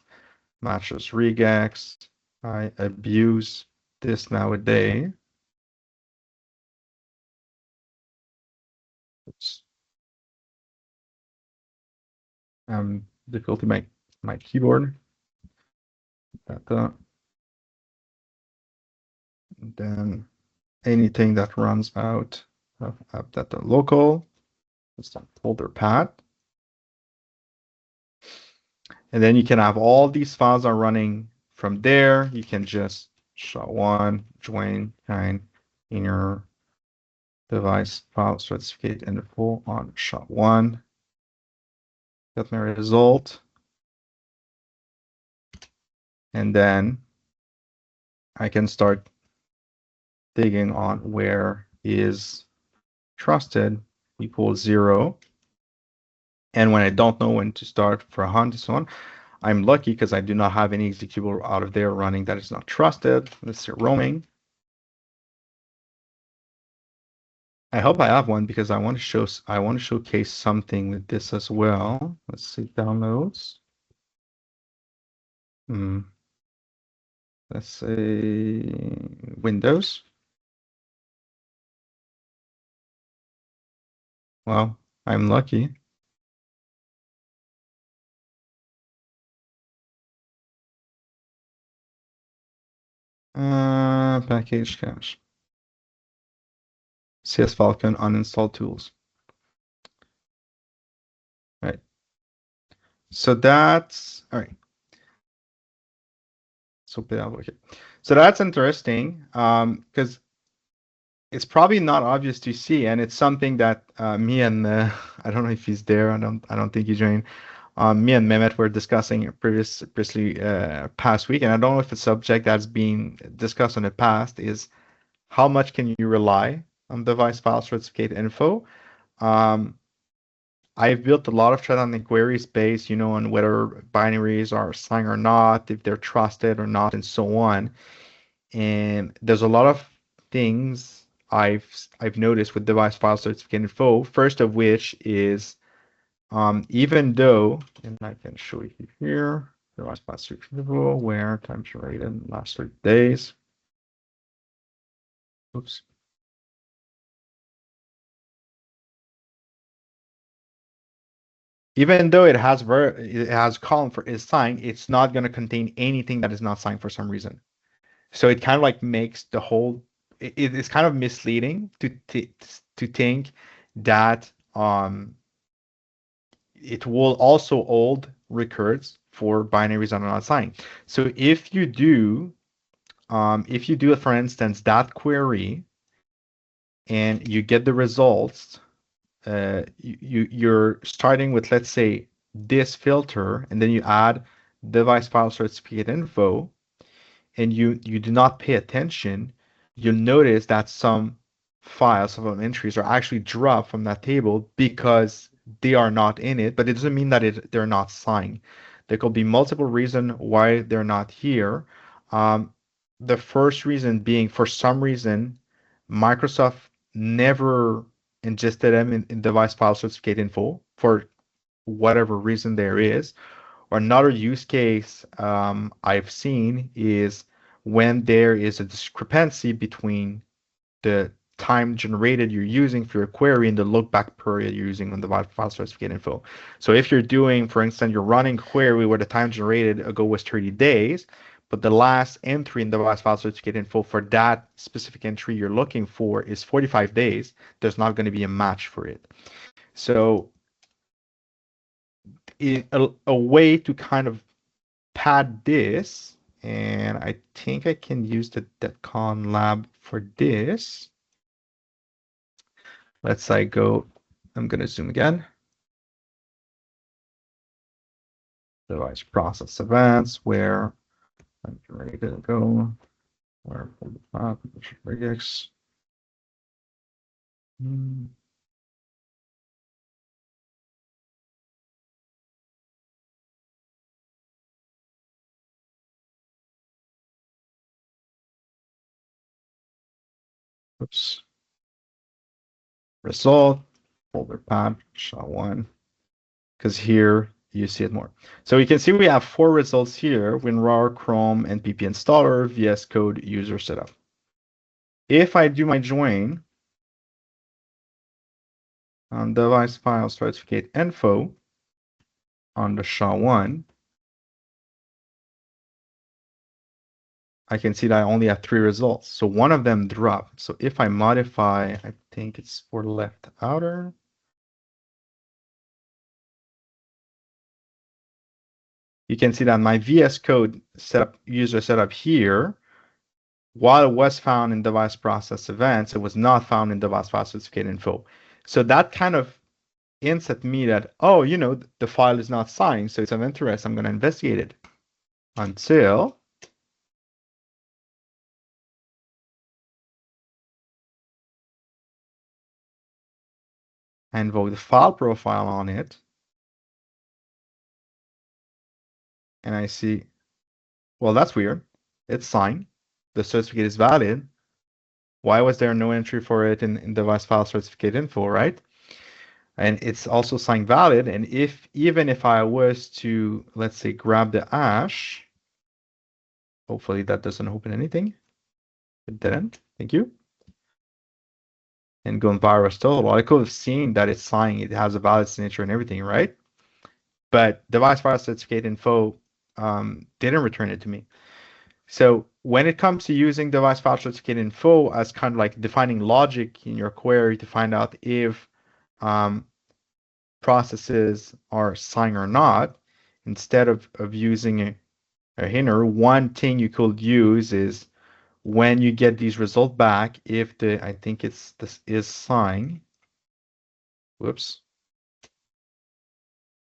matches regex. I abuse this nowadays. Oops. Difficulty my keyboard. Data. Then anything that runs out of app data local, it's that folder path. And then you can have all these files are running from there. You can just SHA-1, join, kind, inner, device file certificate info on SHA-1. Get my result. And then I can start digging on where is trusted equals 0. And when I don't know when to start for a hunt and so on, I'm lucky because I do not have any executable out of there running that is not trusted. Let's see roaming. I hope I have one because I want to showcase something with this as well. Let's see downloads. Let's say Windows. Well, I'm lucky. Package cache. CS Falcon uninstall tools. Right. So that's all right. So that's interesting because it's probably not obvious to see, and it's something that me and I don't know if he's there. I don't think he joined. Me and Mehmet were discussing previously past week, and I don't know if it's a subject that's been discussed in the past. Is how much can you rely on device file certificate info? I've built a lot of thread hunting queries based, on whether binaries are signed or not, if they're trusted or not, and so on. And there's a lot of things I've noticed with device file certificate info. First of which is even though, and I can show you here, device file certificate info, where time generated last 30 days. Oops. Even though it has column for is signed, it's not going to contain anything that is not signed for some reason. So it kind of like makes the whole. It's kind of misleading to think that it will also hold records for binaries that are not signed. So if you do, for instance, that query, and you get the results. You're starting with, let's say, this filter, and then you add device file certificate info, and you do not pay attention, you'll notice that some files, some entries are actually dropped from that table because they are not in it, but it doesn't mean that they're not signed. There could be multiple reasons why they're not here. The first reason being, for some reason, Microsoft never ingested them in device file certificate info for whatever reason there is. Or another use case I've seen is when there is a discrepancy between the time generated you're using for your query and the lookback period you're using on the file certificate info. So if you're doing, for instance, you're running a query where the time generated ago was 30 days, but the last entry in the device file certificate info for that specific entry you're looking for is 45 days, there's not going to be a match for it. So a way to kind of pad this, and I think I can use the DEFCON lab for this. Let's say I'm going to zoom again. Device process events, where I'm ready to go. Where regex. Oops. Result, folder path, SHA-1, because here you see it more. So you can see we have 4 results here: WinRAR, Chrome, NPP installer, VS Code, user setup. If I do my join on device file certificate info on the SHA-1, I can see that I only have 3 results. So one of them dropped. So if I modify, I think it's for left outer. You can see that my VS Code setup, user setup here while it was found in device process events, it was not found in device file certificate info. So that kind of hints at me that, oh, you know, the file is not signed, so it's of interest. I'm going to investigate it until I invoke the file profile on it. And I see, well, that's weird. It's signed. The certificate is valid. Why was there no entry for it in device file certificate info, right? And it's also signed valid. And even if I was to, let's say, grab the hash, hopefully that doesn't open anything. It didn't. Thank you. And go and virus total. I could have seen that it's signed. It has a valid signature and everything, right? But device file certificate info didn't return it to me. So when it comes to using device file certificate info as kind of like defining logic in your query to find out if processes are signed or not, instead of using a hinter, one thing you could use is when you get these results back, if the, I think it's this is signed. Whoops.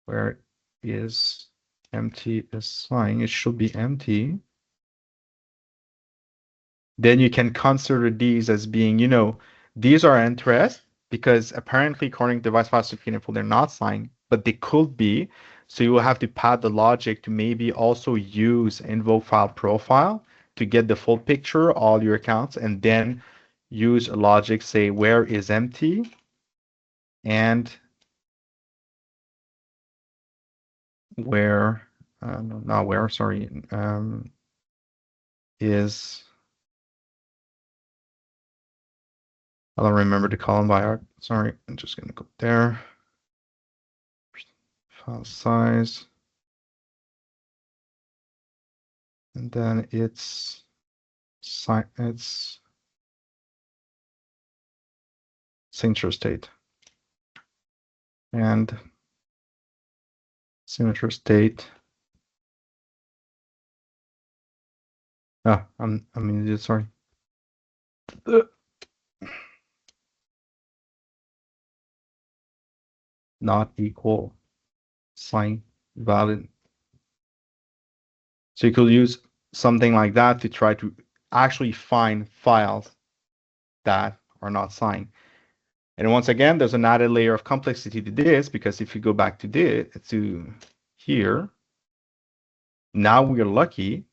Where is empty is signed? It should be empty. Then you can consider these as being, you know, these are interest because apparently according to device file certificate info, they're not signed, but they could be. So you will have to pad the logic to maybe also use invoke file profile to get the full picture, all your accounts, and then use a logic, say where is empty and where, not where, sorry, is, I don't remember the column by art. Sorry, I'm just going to go there. File size. And then it's signature state. And signature state. I'm sorry. Not equal sign valid. So you could use something like that to try to actually find files that are not signed. And once again, there's an added layer of complexity to this, because if you go back to here, now we're lucky,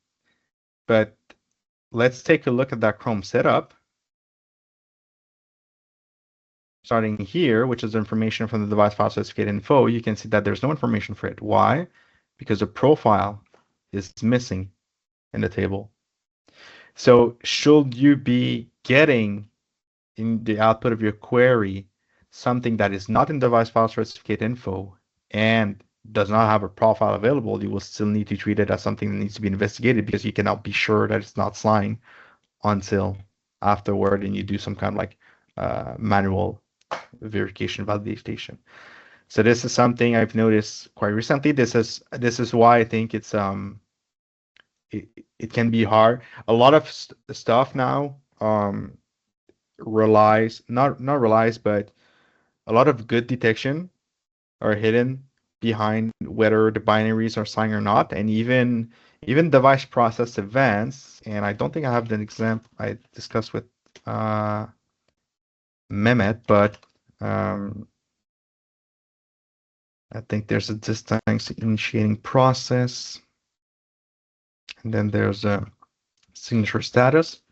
but let's take a look at that Chrome setup. Starting here, which is information from the device file certificate info, you can see that there's no information for it. Why? Because the profile is missing in the table. So should you be getting in the output of your query something that is not in device file certificate info and does not have a profile available, you will still need to treat it as something that needs to be investigated, because you cannot be sure that it's not signed until afterward and you do some kind of like manual verification validation. So this is something I've noticed quite recently. This is why I think it's it can be hard. A lot of stuff now relies not relies, but a lot of good detection are hidden behind whether the binaries are signed or not, and even device process events. And I don't think I have an example I discussed with Mehmet, but I think there's a distance initiating process, and then there's a signature status,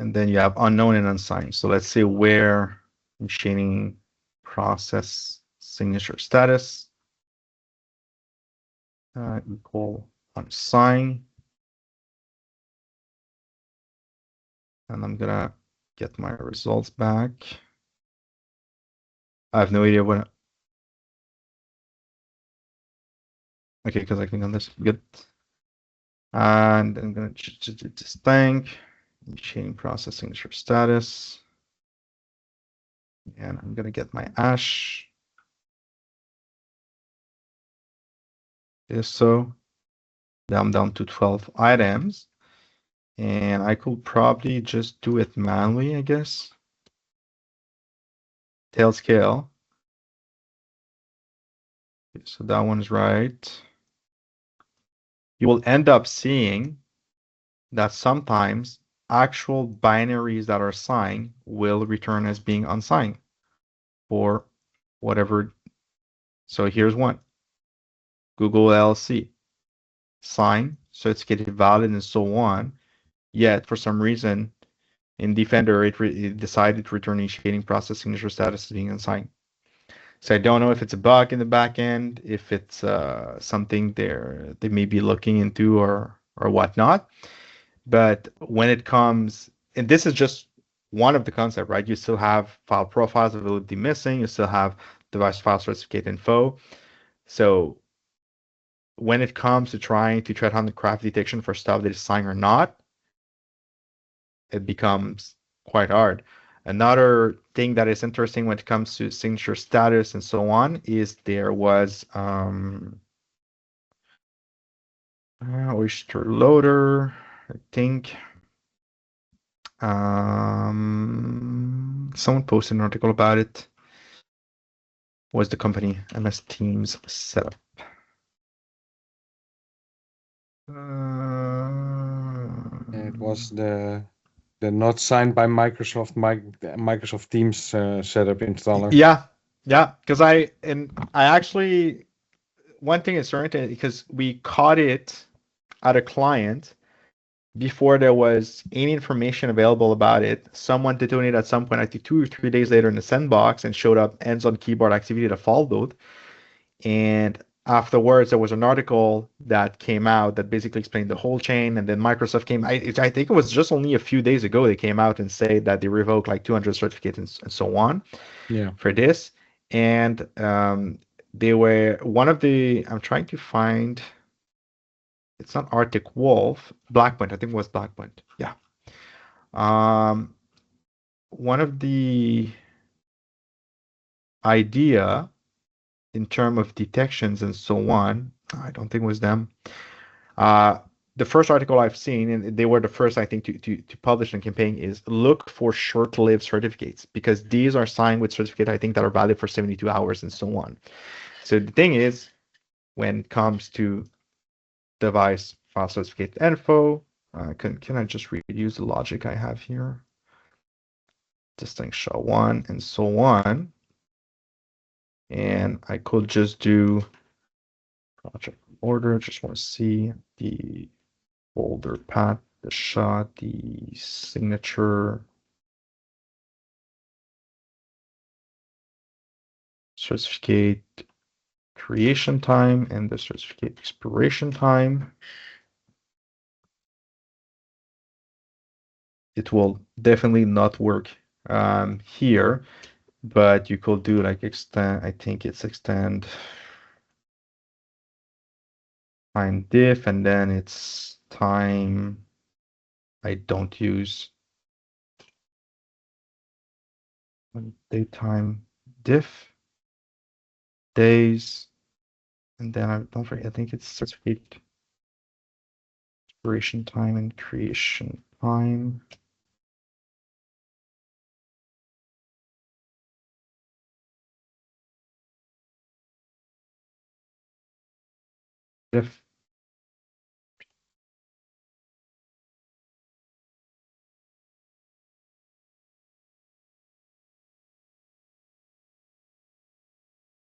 and then you have unknown and unsigned. So let's say where initiating process signature status equal unsigned, and I'm gonna get my results back. I have no idea what. Okay, because I click on this. Good. And I'm gonna just thank initiating process signature status, and I'm gonna get my hash. If so, down to 12 items. And I could probably just do it manually, I guess. Tail scale. So that one's right. You will end up seeing that sometimes actual binaries that are signed will return as being unsigned for whatever. So here's one. Google LLC. Sign, certificate valid, and so on. Yet, for some reason, in Defender, it decided to return initiating process signature status as being unsigned. So I don't know if it's a bug in the backend, if it's something they may be looking into or whatnot. But when it comes, and this is just one of the concepts, right? You still have file profiles availability missing. You still have DeviceFileCertificateInfo. So when it comes to trying to threat hunt craft detection for stuff that is signed or not, it becomes quite hard. Another thing that is interesting when it comes to signature status and so on is there was Oyster Loader, I think. Someone posted an article about it. Was the company MS Teams setup? It was the not signed by Microsoft Teams setup installer. Yeah, because I actually, one thing is certain, because we caught it at a client before there was any information available about it. Someone detonated at some point, I think 2 or 3 days later in the sandbox, and showed up ends on keyboard activity that followed. And afterwards, there was an article that came out that basically explained the whole chain. And then Microsoft came, I think it was just only a few days ago, they came out and say that they revoked like 200 certificates and so on for this. And they were one of the, I'm trying to find, it's not Arctic Wolf, Blackpoint, I think it was Blackpoint. Yeah. One of the idea in terms of detections and so on, I don't think it was them. The first article I've seen, and they were the first, I think, to publish in campaign, is look for short-lived certificates, because these are signed with certificate, I think, that are valid for 72 hours and so on. So the thing is, when it comes to device file certificate info, can I just reuse the logic I have here? Distinct SHA-1 and so on. And I could just do project order. Just want to see the folder path, the SHA, the signature, certificate creation time, and the certificate expiration time. It will definitely not work here, but you could do like extend, I think it's extend time diff, and then it's time I don't use daytime diff, days, and then I don't forget, I think it's certificate expiration time and creation time. Diff.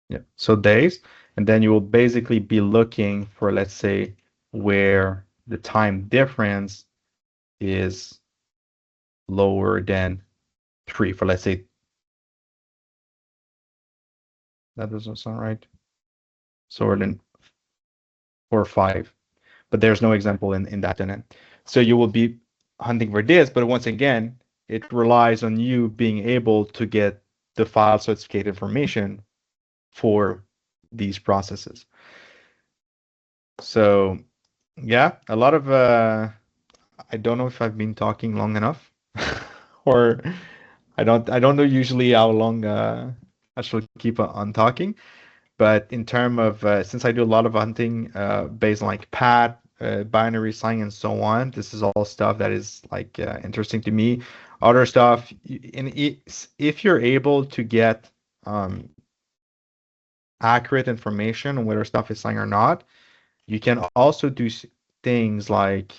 Yeah, so days, and then you will basically be looking for, let's say, where the time difference is lower than 3, for let's say, that doesn't sound right. So we're then 4 or 5, but there's no example in that tenant. So you will be hunting for this, but once again, it relies on you being able to get the file certificate information for these processes. So yeah, a lot of I don't know if I've been talking long enough or I don't know usually how long I should keep on talking, but in terms of since I do a lot of hunting based on like path, binary sign and so on. This is all stuff that is like interesting to me. Other stuff, if you're able to get accurate information on whether stuff is signed or not, you can also do things like,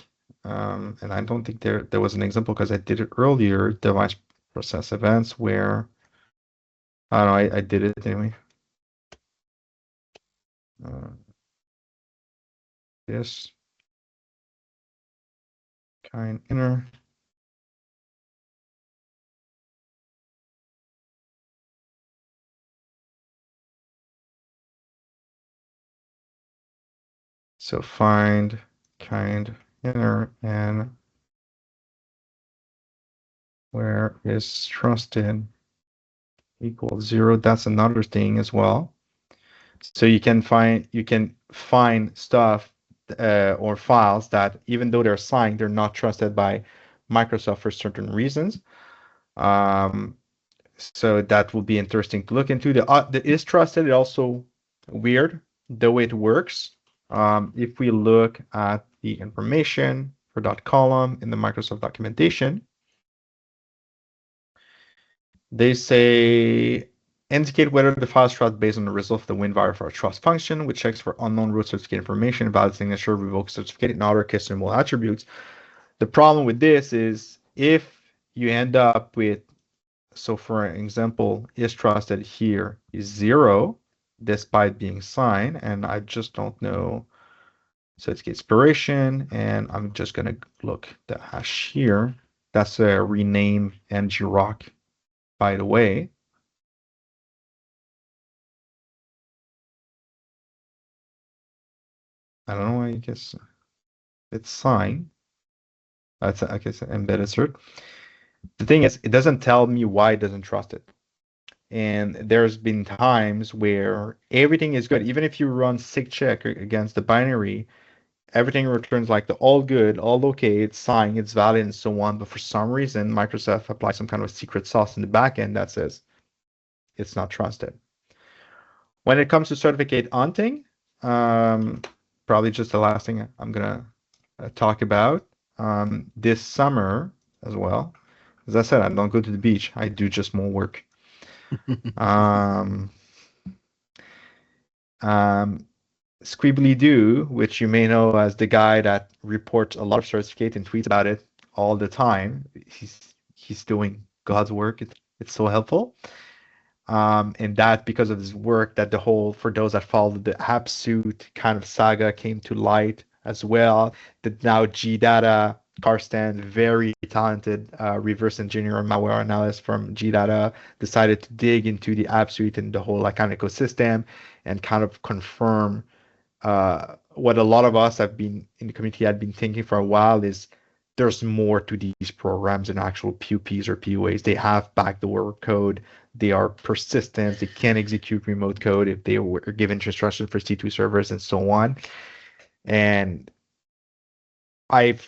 and I don't think there was an example because I did it earlier, device process events where, I don't know, I did it anyway. This kind inner. So find kind inner and where is trusted equals 0. That's another thing as well. So you can find stuff or files that even though they're signed, they're not trusted by Microsoft for certain reasons. So that will be interesting to look into. The is trusted is also weird the way it works. If we look at the information for that column in the Microsoft documentation, they say indicate whether the file is trusted based on the result of the WinVerifier trust function, which checks for unknown root certificate information, valid signature, revoked certificate, and other customable attributes. The problem with this is if you end up with, so for example, is trusted here is 0, despite being signed, and I just don't know. So it's expiration, and I'm just gonna look the hash here. That's a rename NGRock, by the way. I don't know, I guess it's signed. That's I guess embedded cert. The thing is, it doesn't tell me why it doesn't trust it. And there's been times where everything is good. Even if you run sig check against the binary, everything returns like the all good, all okay, it's signed, it's valid, and so on. But for some reason, Microsoft applies some kind of secret sauce in the backend that says it's not trusted. When it comes to certificate hunting, probably just the last thing I'm gonna talk about this summer as well. As I said, I don't go to the beach. I do just more work. Squibbly-Doo, which you may know as the guy that reports a lot of certificate and tweets about it all the time. He's doing God's work. It's so helpful. And that because of his work, that the whole, for those that followed the AppSuite kind of saga came to light as well. That now GData, Karsten, very talented reverse engineer and malware analyst from GData, decided to dig into the AppSuite and the whole like kind of ecosystem and kind of confirm what a lot of us have been in the community had been thinking for a while is there's more to these programs than actual PUPs or PUAs. They have backdoor code. They are persistent. They can execute remote code if they were given instructions for C2 servers and so on. And I've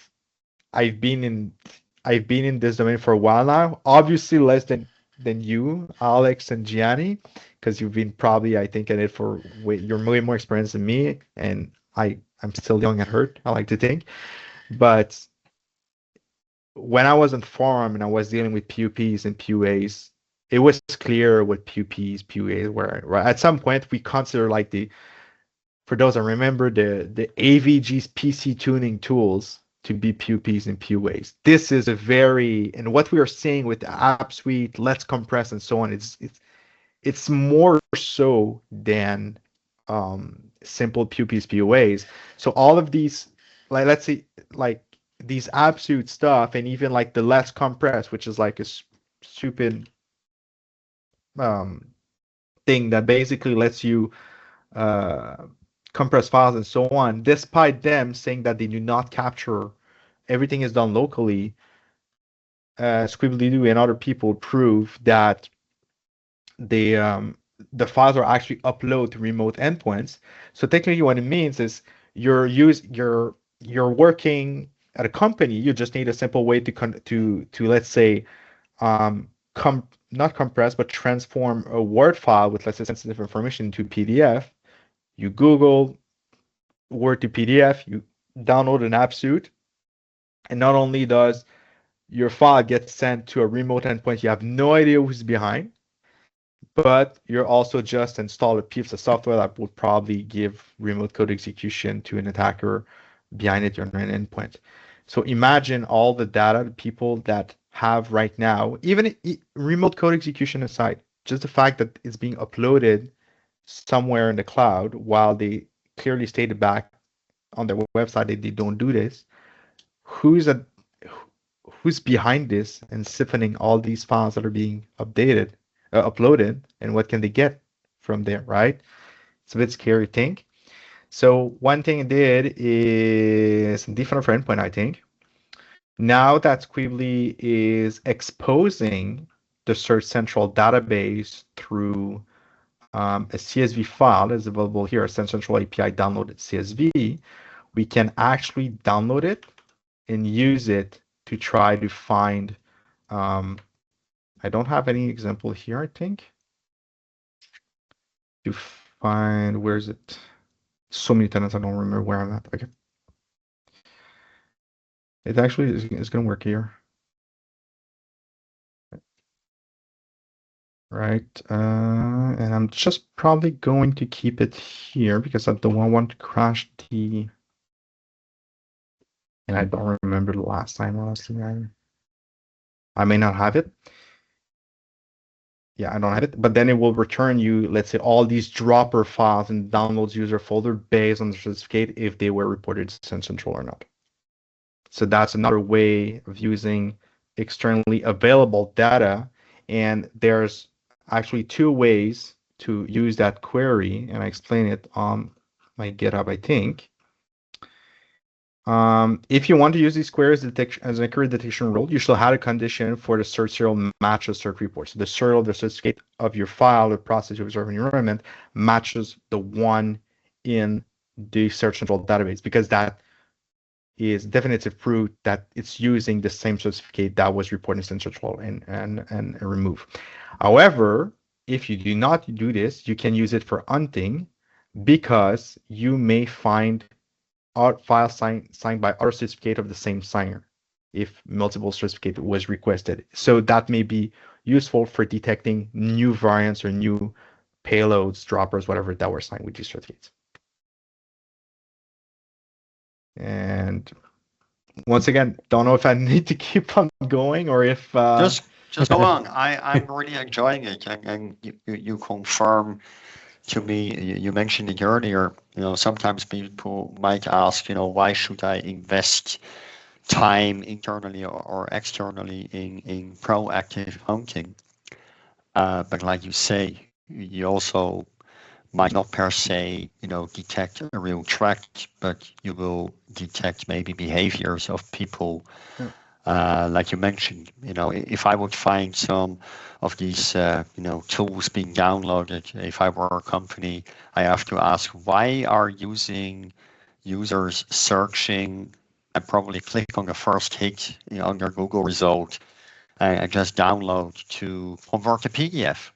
been in this domain for a while now. Obviously less than you, Alex and Gianni, because you've been probably, I think, in it for you're way more experienced than me, and I'm still young at heart, I like to think. But when I was on forum and I was dealing with PUPs and PUAs, it was clear what PUPs, PUAs were. Right? At some point, we consider like for those that remember, the AVG's PC tuning tools to be PUPs and PUAs. This is and what we are seeing with the AppSuite, Let's Compress, and so on, it's more so than simple PUPs, PUAs. So all of these, like let's say, like these AppSuite stuff, and even like the Let's Compress, which is like a stupid thing that basically lets you compress files and so on, despite them saying that they do not capture, everything is done locally. Squibbly-Doo and other people prove that the files are actually uploaded to remote endpoints. So technically what it means is you're working at a company, you just need a simple way to let's say not compress but transform a Word file with, let's say, sensitive information into PDF. You Google Word to PDF, you download an app suite, and not only does your file get sent to a remote endpoint you have no idea who's behind, but you're also just install a piece of software that would probably give remote code execution to an attacker behind it on an endpoint. So imagine all the data the people that have right now, even remote code execution aside, just the fact that it's being uploaded somewhere in the cloud while they clearly stated back on their website that they don't do this. Who's behind this and siphoning all these files that are being uploaded, and what can they get from there, right? It's a bit scary thing. So one thing it did is different for endpoint, I think. Now that Squeebly is exposing the SearchCentral database through a CSV file is available here, SearchCentral API downloaded CSV, we can actually download it and use it to try to find, I don't have any example here, I think, to find, where is it? So many tenants, I don't remember where I'm at. Okay. It actually is going to work here. Right, and I'm just probably going to keep it here because I don't want to crash the, and I don't remember the last time, honestly. I may not have it. Yeah, I don't have it, but then it will return you, let's say, all these dropper files in downloads user folder based on the certificate if they were reported to SearchCentral or not. So that's another way of using externally available data, and there's actually two ways to use that query, and I explain it on my GitHub, I think. If you want to use these queries as an accurate detection rule, you should have a condition for the cert serial matches cert report. So the serial, the certificate of your file, the process you observe in your environment matches the one in the SearchCentral database, because that is definitive proof that it's using the same certificate that was reported in SearchCentral and remove. However, if you do not do this, you can use it for hunting, because you may find file signed by other certificate of the same signer if multiple certificate was requested. So that may be useful for detecting new variants or new payloads, droppers, whatever, that were signed with these certificates. And once again, don't know if I need to keep on going or if just go on. I'm really enjoying it, and you confirm to me. You mentioned it earlier. Sometimes people might ask, why should I invest time internally or externally in proactive hunting? But like you say, you also might not per se, detect a real threat, but you will detect maybe behaviors of people. Like you mentioned, if I would find some of these, tools being downloaded, if I were a company, I have to ask, why are users searching and probably click on the first hit on their Google result and just download to convert to PDF,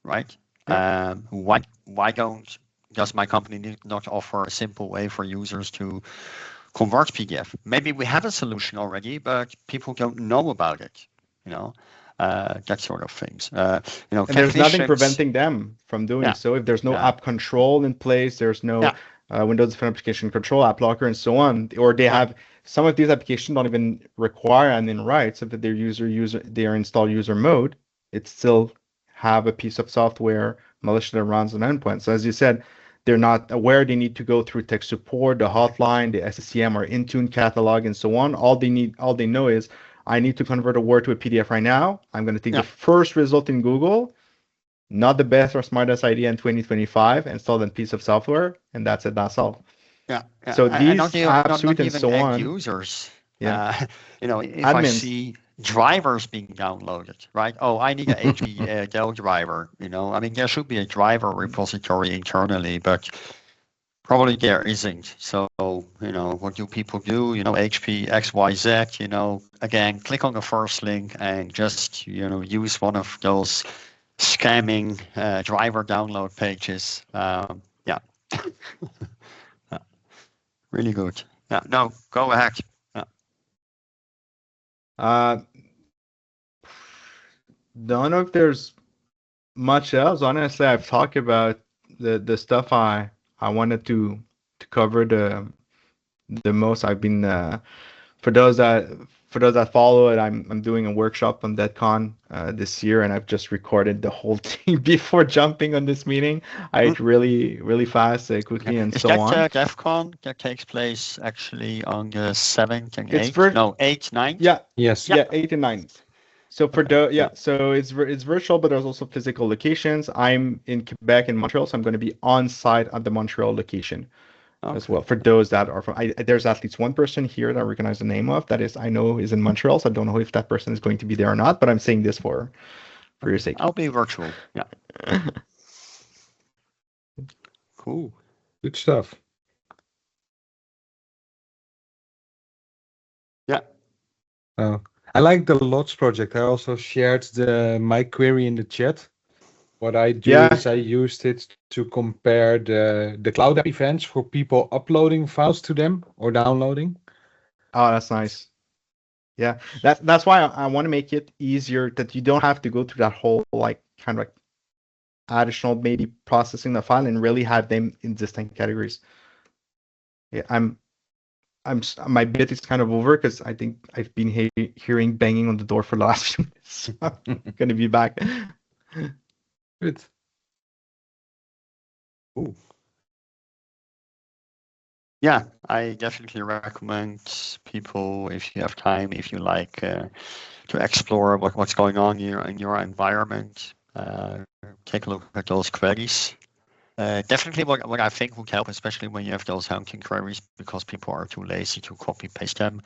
right? Yeah. Why does my company not offer a simple way for users to convert PDF? Maybe we have a solution already, but people don't know about it. That sort of things. And there's nothing preventing them from doing so. If there's no app control in place, there's no Windows Phone Application Control, App Locker, and so on. Or they have some of these applications don't even require admin rights. If their they are installed user mode, it still have a piece of software malicious that runs on endpoint. So as you said, they're not aware they need to go through tech support, the hotline, the SCCM or Intune catalog, and so on. All they know is, I need to convert a Word to a PDF right now. I'm going to take the first result in Google, not the best or smartest idea in 2025, install a piece of software, and that's it. That's all. Yeah. So these app suite and so on. Users. If admins. I see drivers being downloaded, right? Oh, I need an HP Dell driver. There should be a driver repository internally, but probably there isn't. So, what do people do? HP XYZ, again, click on the first link and just, use one of those scamming driver download pages. Really good. Yeah, no, go ahead. Don't know if there's much else. Honestly, I've talked about the stuff I wanted to cover the most. I've been for those that follow it, I'm doing a workshop on DevCon this year, and I've just recorded the whole thing before jumping on this meeting. I really fast, quickly, and Is so that on. DevCon that takes place actually on the 7th and It's 8th? No, 8th, 9th? Yeah. Yes. Yeah, 8th and 9th. So for Okay, yeah. so it's virtual, but there's also physical locations. I'm in Quebec and Montreal, so I'm going to be on site at the Montreal location as well. For those that are from, there's at least one person here that I recognize the name of that is I know is in Montreal. So I don't know if that person is going to be there or not, but I'm saying this for your sake. I'll be virtual. Yeah. Cool. Good stuff. Yeah. I like the lots project. I also shared my query in the chat. What I do is I used it to compare the cloud app events for people uploading files to them or downloading. Oh, that's nice. Yeah, that's why I want to make it easier that you don't have to go through that whole like kind of like additional maybe processing the file and really have them in distinct categories. Yeah, my bit is kind of over because I think I've been hearing banging on the door for the last few minutes. So I'm gonna be back. Good. Ooh. Yeah, I definitely recommend people, if you have time, if you like to explore what's going on in your environment, take a look at those queries. Definitely what I think would help, especially when you have those hunting queries, because people are too lazy to copy paste them.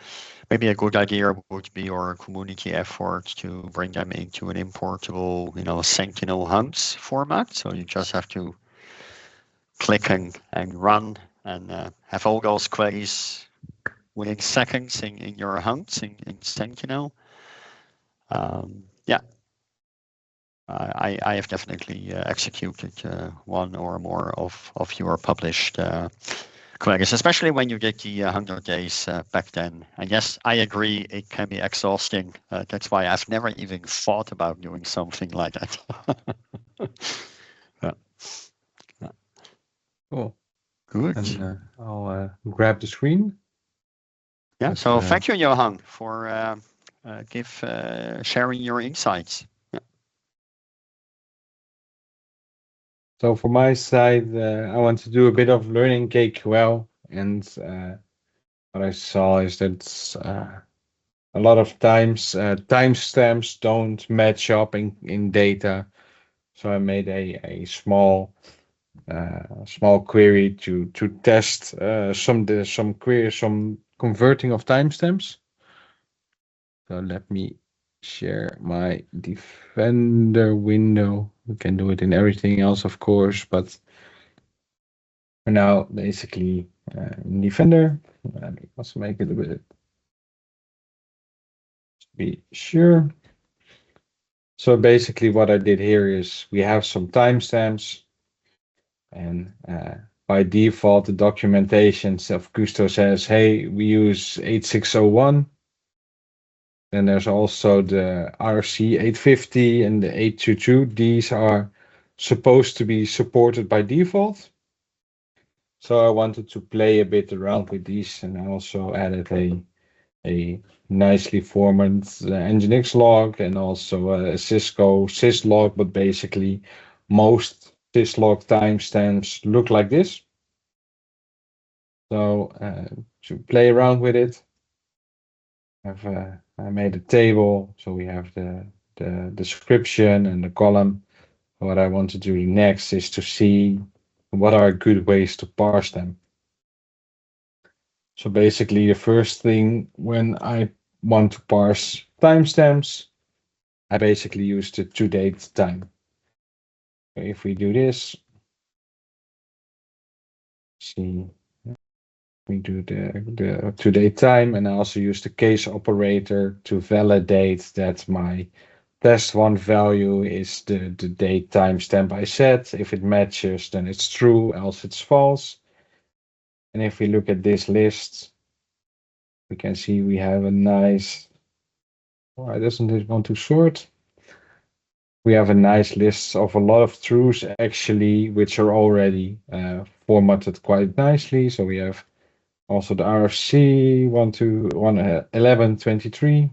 Maybe a good idea would be your community effort to bring them into an importable, Sentinel hunts format. So you just have to click and run and have all those queries within seconds in your hunts in Sentinel. Yeah. I have definitely executed one or more of your published queries, especially when you did the 100 days back then. And yes, I agree, it can be exhausting. That's why I've never even thought about doing something like that. Yeah. Cool. Good. And I'll grab the screen. Yeah. So thank you, Johan, for sharing your insights. So for my side, I want to do a bit of learning KQL, and what I saw is that a lot of times timestamps don't match up in data. So I made a small query to test some converting of timestamps. So let me share my Defender window. We can do it in everything else, of course, but for now, basically, in Defender, let's make it a bit to be sure. So basically, what I did here is we have some timestamps, and by default, the documentation of Kusto says, "Hey, we use 8601." Then there's also the RC 850 and the 822. These are supposed to be supported by default. So I wanted to play a bit around with these, and I also added a nicely formatted Nginx log and also a Cisco syslog, but basically most syslog timestamps look like this. So to play around with it, I made a table, so we have the description and the column. What I want to do next is to see what are good ways to parse them. So basically, the first thing when I want to parse timestamps, I basically use the to-date time. If we do this, see, we do the to-date time, and I also use the case operator to validate that my test1 value is the date timestamp I set. If it matches, then it's true, else it's false. And if we look at this list, we can see we have a nice, why doesn't it want to sort? We have a nice list of a lot of truths actually, which are already formatted quite nicely. So we have also the RFC 1123.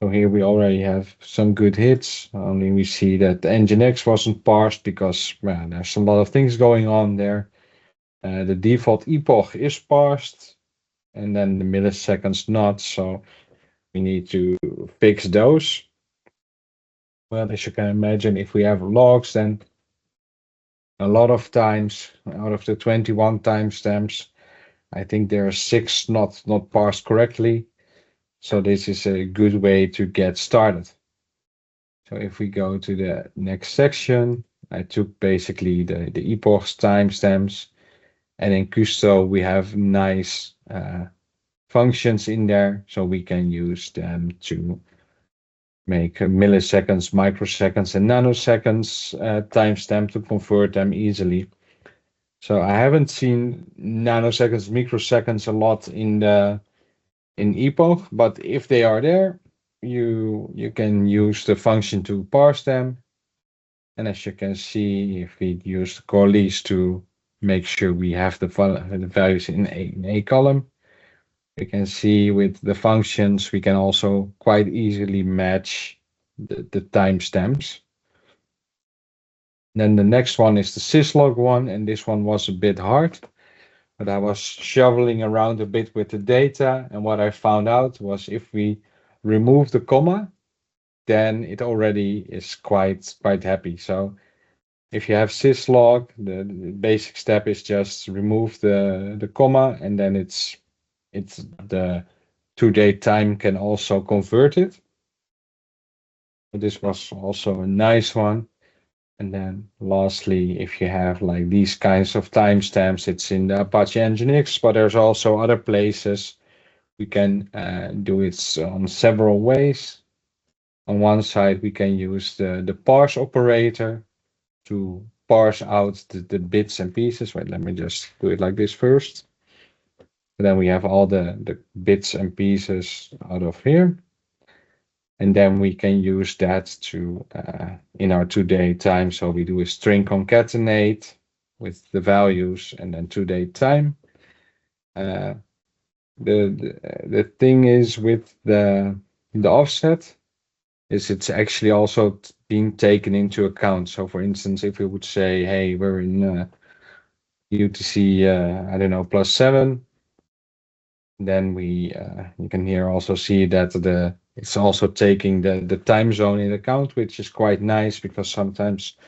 So here we already have some good hits. Only we see that the Nginx wasn't parsed because there's a lot of things going on there. The default epoch is parsed, and then the milliseconds not. So we need to fix those. Well, as you can imagine, if we have logs, then a lot of times out of the 21 timestamps, I think there are 6 not parsed correctly. So this is a good way to get started. So if we go to the next section, I took basically the epochs timestamps, and in Kusto we have nice functions in there, so we can use them to make milliseconds, microseconds, and nanoseconds timestamp to convert them easily. So I haven't seen nanoseconds, microseconds a lot in epoch, but if they are there, you can use the function to parse them. And as you can see, if we use the core list to make sure we have the values in a column, we can see with the functions, we can also quite easily match the timestamps. Then the next one is the syslog one, and this one was a bit hard, but I was shoveling around a bit with the data, and what I found out was if we remove the comma, then it already is quite happy. So if you have syslog, the basic step is just remove the comma, and then it's the to-date time can also convert it. So this was also a nice one. And then lastly, if you have like these kinds of timestamps, it's in the Apache Nginx, but there's also other places. We can do it on several ways. On one side, we can use the parse operator to parse out the bits and pieces. Wait, let me just do it like this first. And then we have all the bits and pieces out of here. And then we can use that to in our to-date time. So we do a string concatenate with the values and then to-date time. The thing is with the offset is it's actually also being taken into account. So for instance, if we would say, hey, we're in UTC, I don't know, +7, then we you can here also see that it's also taking the time zone in account, which is quite nice because sometimes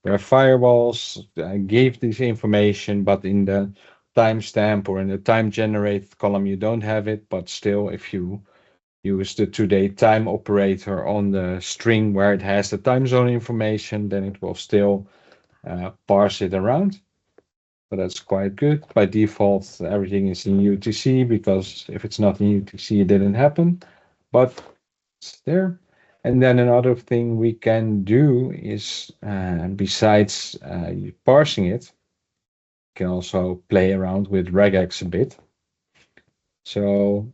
there are firewalls give this information, but in the timestamp or in the time generated column you don't have it. But still, if you use the to-date time operator on the string where it has the time zone information, then it will still parse it around. So that's quite good. By default, everything is in UTC because if it's not in UTC, it didn't happen, but it's there. And then another thing we can do is, besides parsing it, we can also play around with regex a bit. So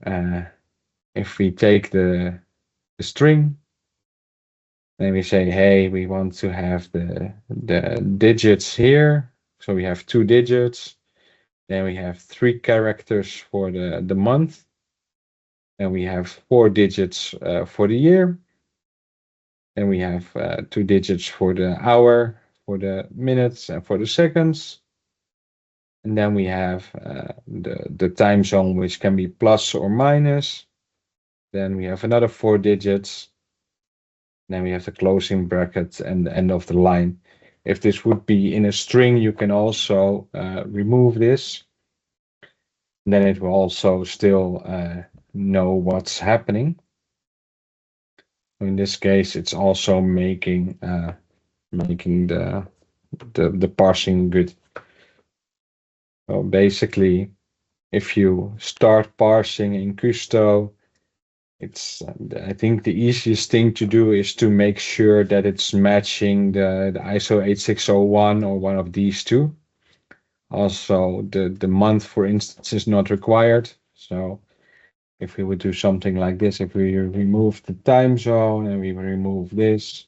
if we take the string, then we say, hey, we want to have the digits here. So we have 2 digits. Then we have 3 characters for the month. Then we have 4 digits for the year. Then we have 2 digits for the hour, for the minutes, and for the seconds. And then we have the time zone, which can be plus or minus. Then we have another 4 digits. Then we have the closing bracket and the end of the line. If this would be in a string, you can also remove this. Then it will also still know what's happening. In this case, it's also making the parsing good. So basically, if you start parsing in Kusto, it's I think the easiest thing to do is to make sure that it's matching the ISO 8601 or one of these two. Also, the month, for instance, is not required. So if we would do something like this, if we remove the time zone and we remove this,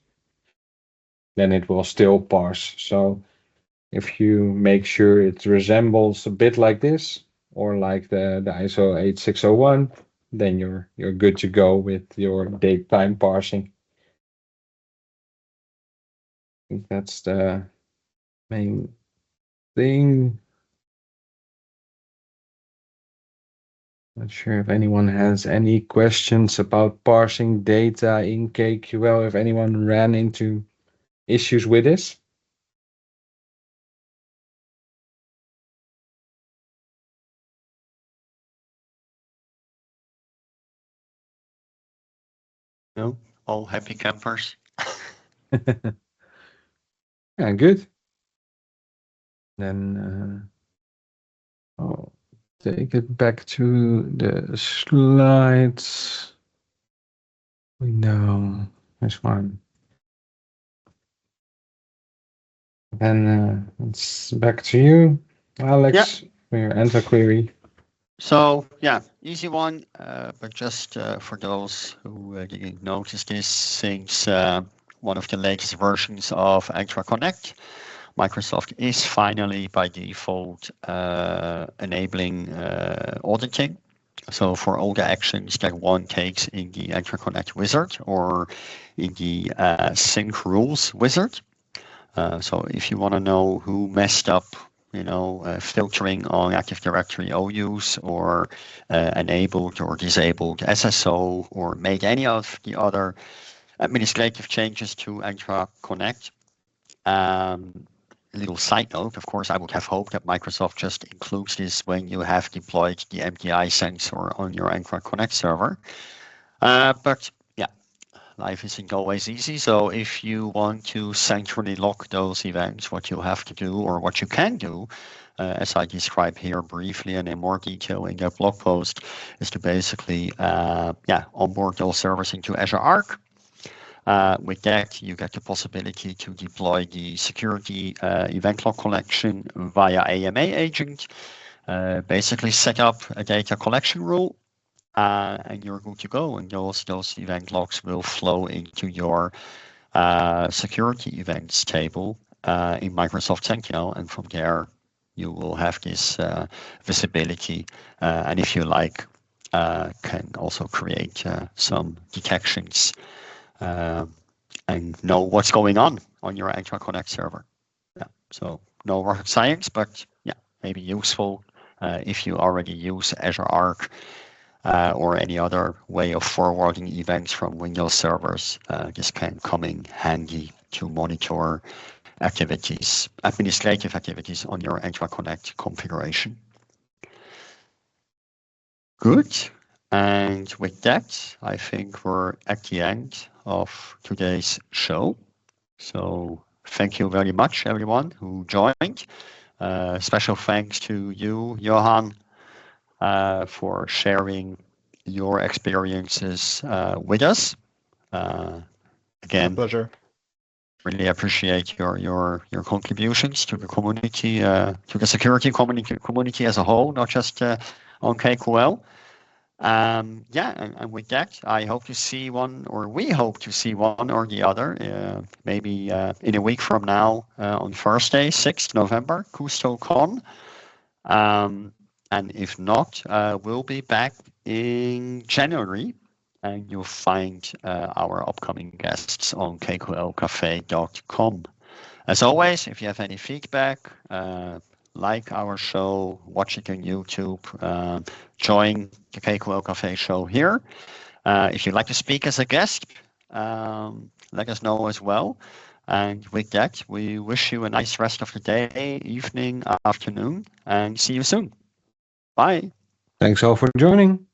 then it will still parse. So if you make sure it resembles a bit like this, or like the ISO 8601, then you're good to go with your date time parsing. I think that's the main thing. Not sure if anyone has any questions about parsing data in KQL, if anyone ran into issues with this. No, all happy campers. Yeah, good. Then I'll take it back to the slides. We know this one. And it's back to you, Alex, for your Entra query. So yeah, easy one, but just for those who didn't notice this, since one of the latest versions of Entra Connect, Microsoft is finally by default enabling auditing. So for all the actions that one takes in the Entra Connect wizard or in the sync rules wizard. So if you want to know who messed up, filtering on Active Directory OUs or enabled or disabled SSO or made any of the other administrative changes to Entra Connect. A little side note, of course, I would have hoped that Microsoft just includes this when you have deployed the MDI sensor on your Entra Connect server. But yeah, life isn't always easy. So if you want to centrally lock those events, what you have to do or what you can do, as I describe here briefly and in more detail in the blog post, is to basically onboard those servers into Azure Arc. With that, you get the possibility to deploy the security event log collection via AMA agent, basically set up a data collection rule, and you're good to go. And those event logs will flow into your security events table in Microsoft Sentinel, and from there you will have this visibility. And if you like, can also create some detections and know what's going on your Entra Connect server. Yeah. So no rocket science, but yeah, maybe useful if you already use Azure Arc or any other way of forwarding events from Windows servers. This can come in handy to monitor activities, administrative activities on your Entra Connect configuration. Good. And with that, I think we're at the end of today's show. So thank you very much, everyone who joined. Special thanks to you, Johan, for sharing your experiences with us. Again, my pleasure. Really appreciate your contributions to the community, to the security community as a whole, not just on KQL. And with that, I hope to see one, or we hope to see one or the other, maybe in a week from now on Thursday, 6th November, KustoCon. And if not, we'll be back in January, and you'll find our upcoming guests on KQLCafe.com. As always, if you have any feedback, like our show, watch it on YouTube, join the KQL Cafe show here. If you'd like to speak as a guest, let us know as well. And with that, we wish you a nice rest of the day, evening, afternoon, and see you soon. Bye. Thanks all for joining.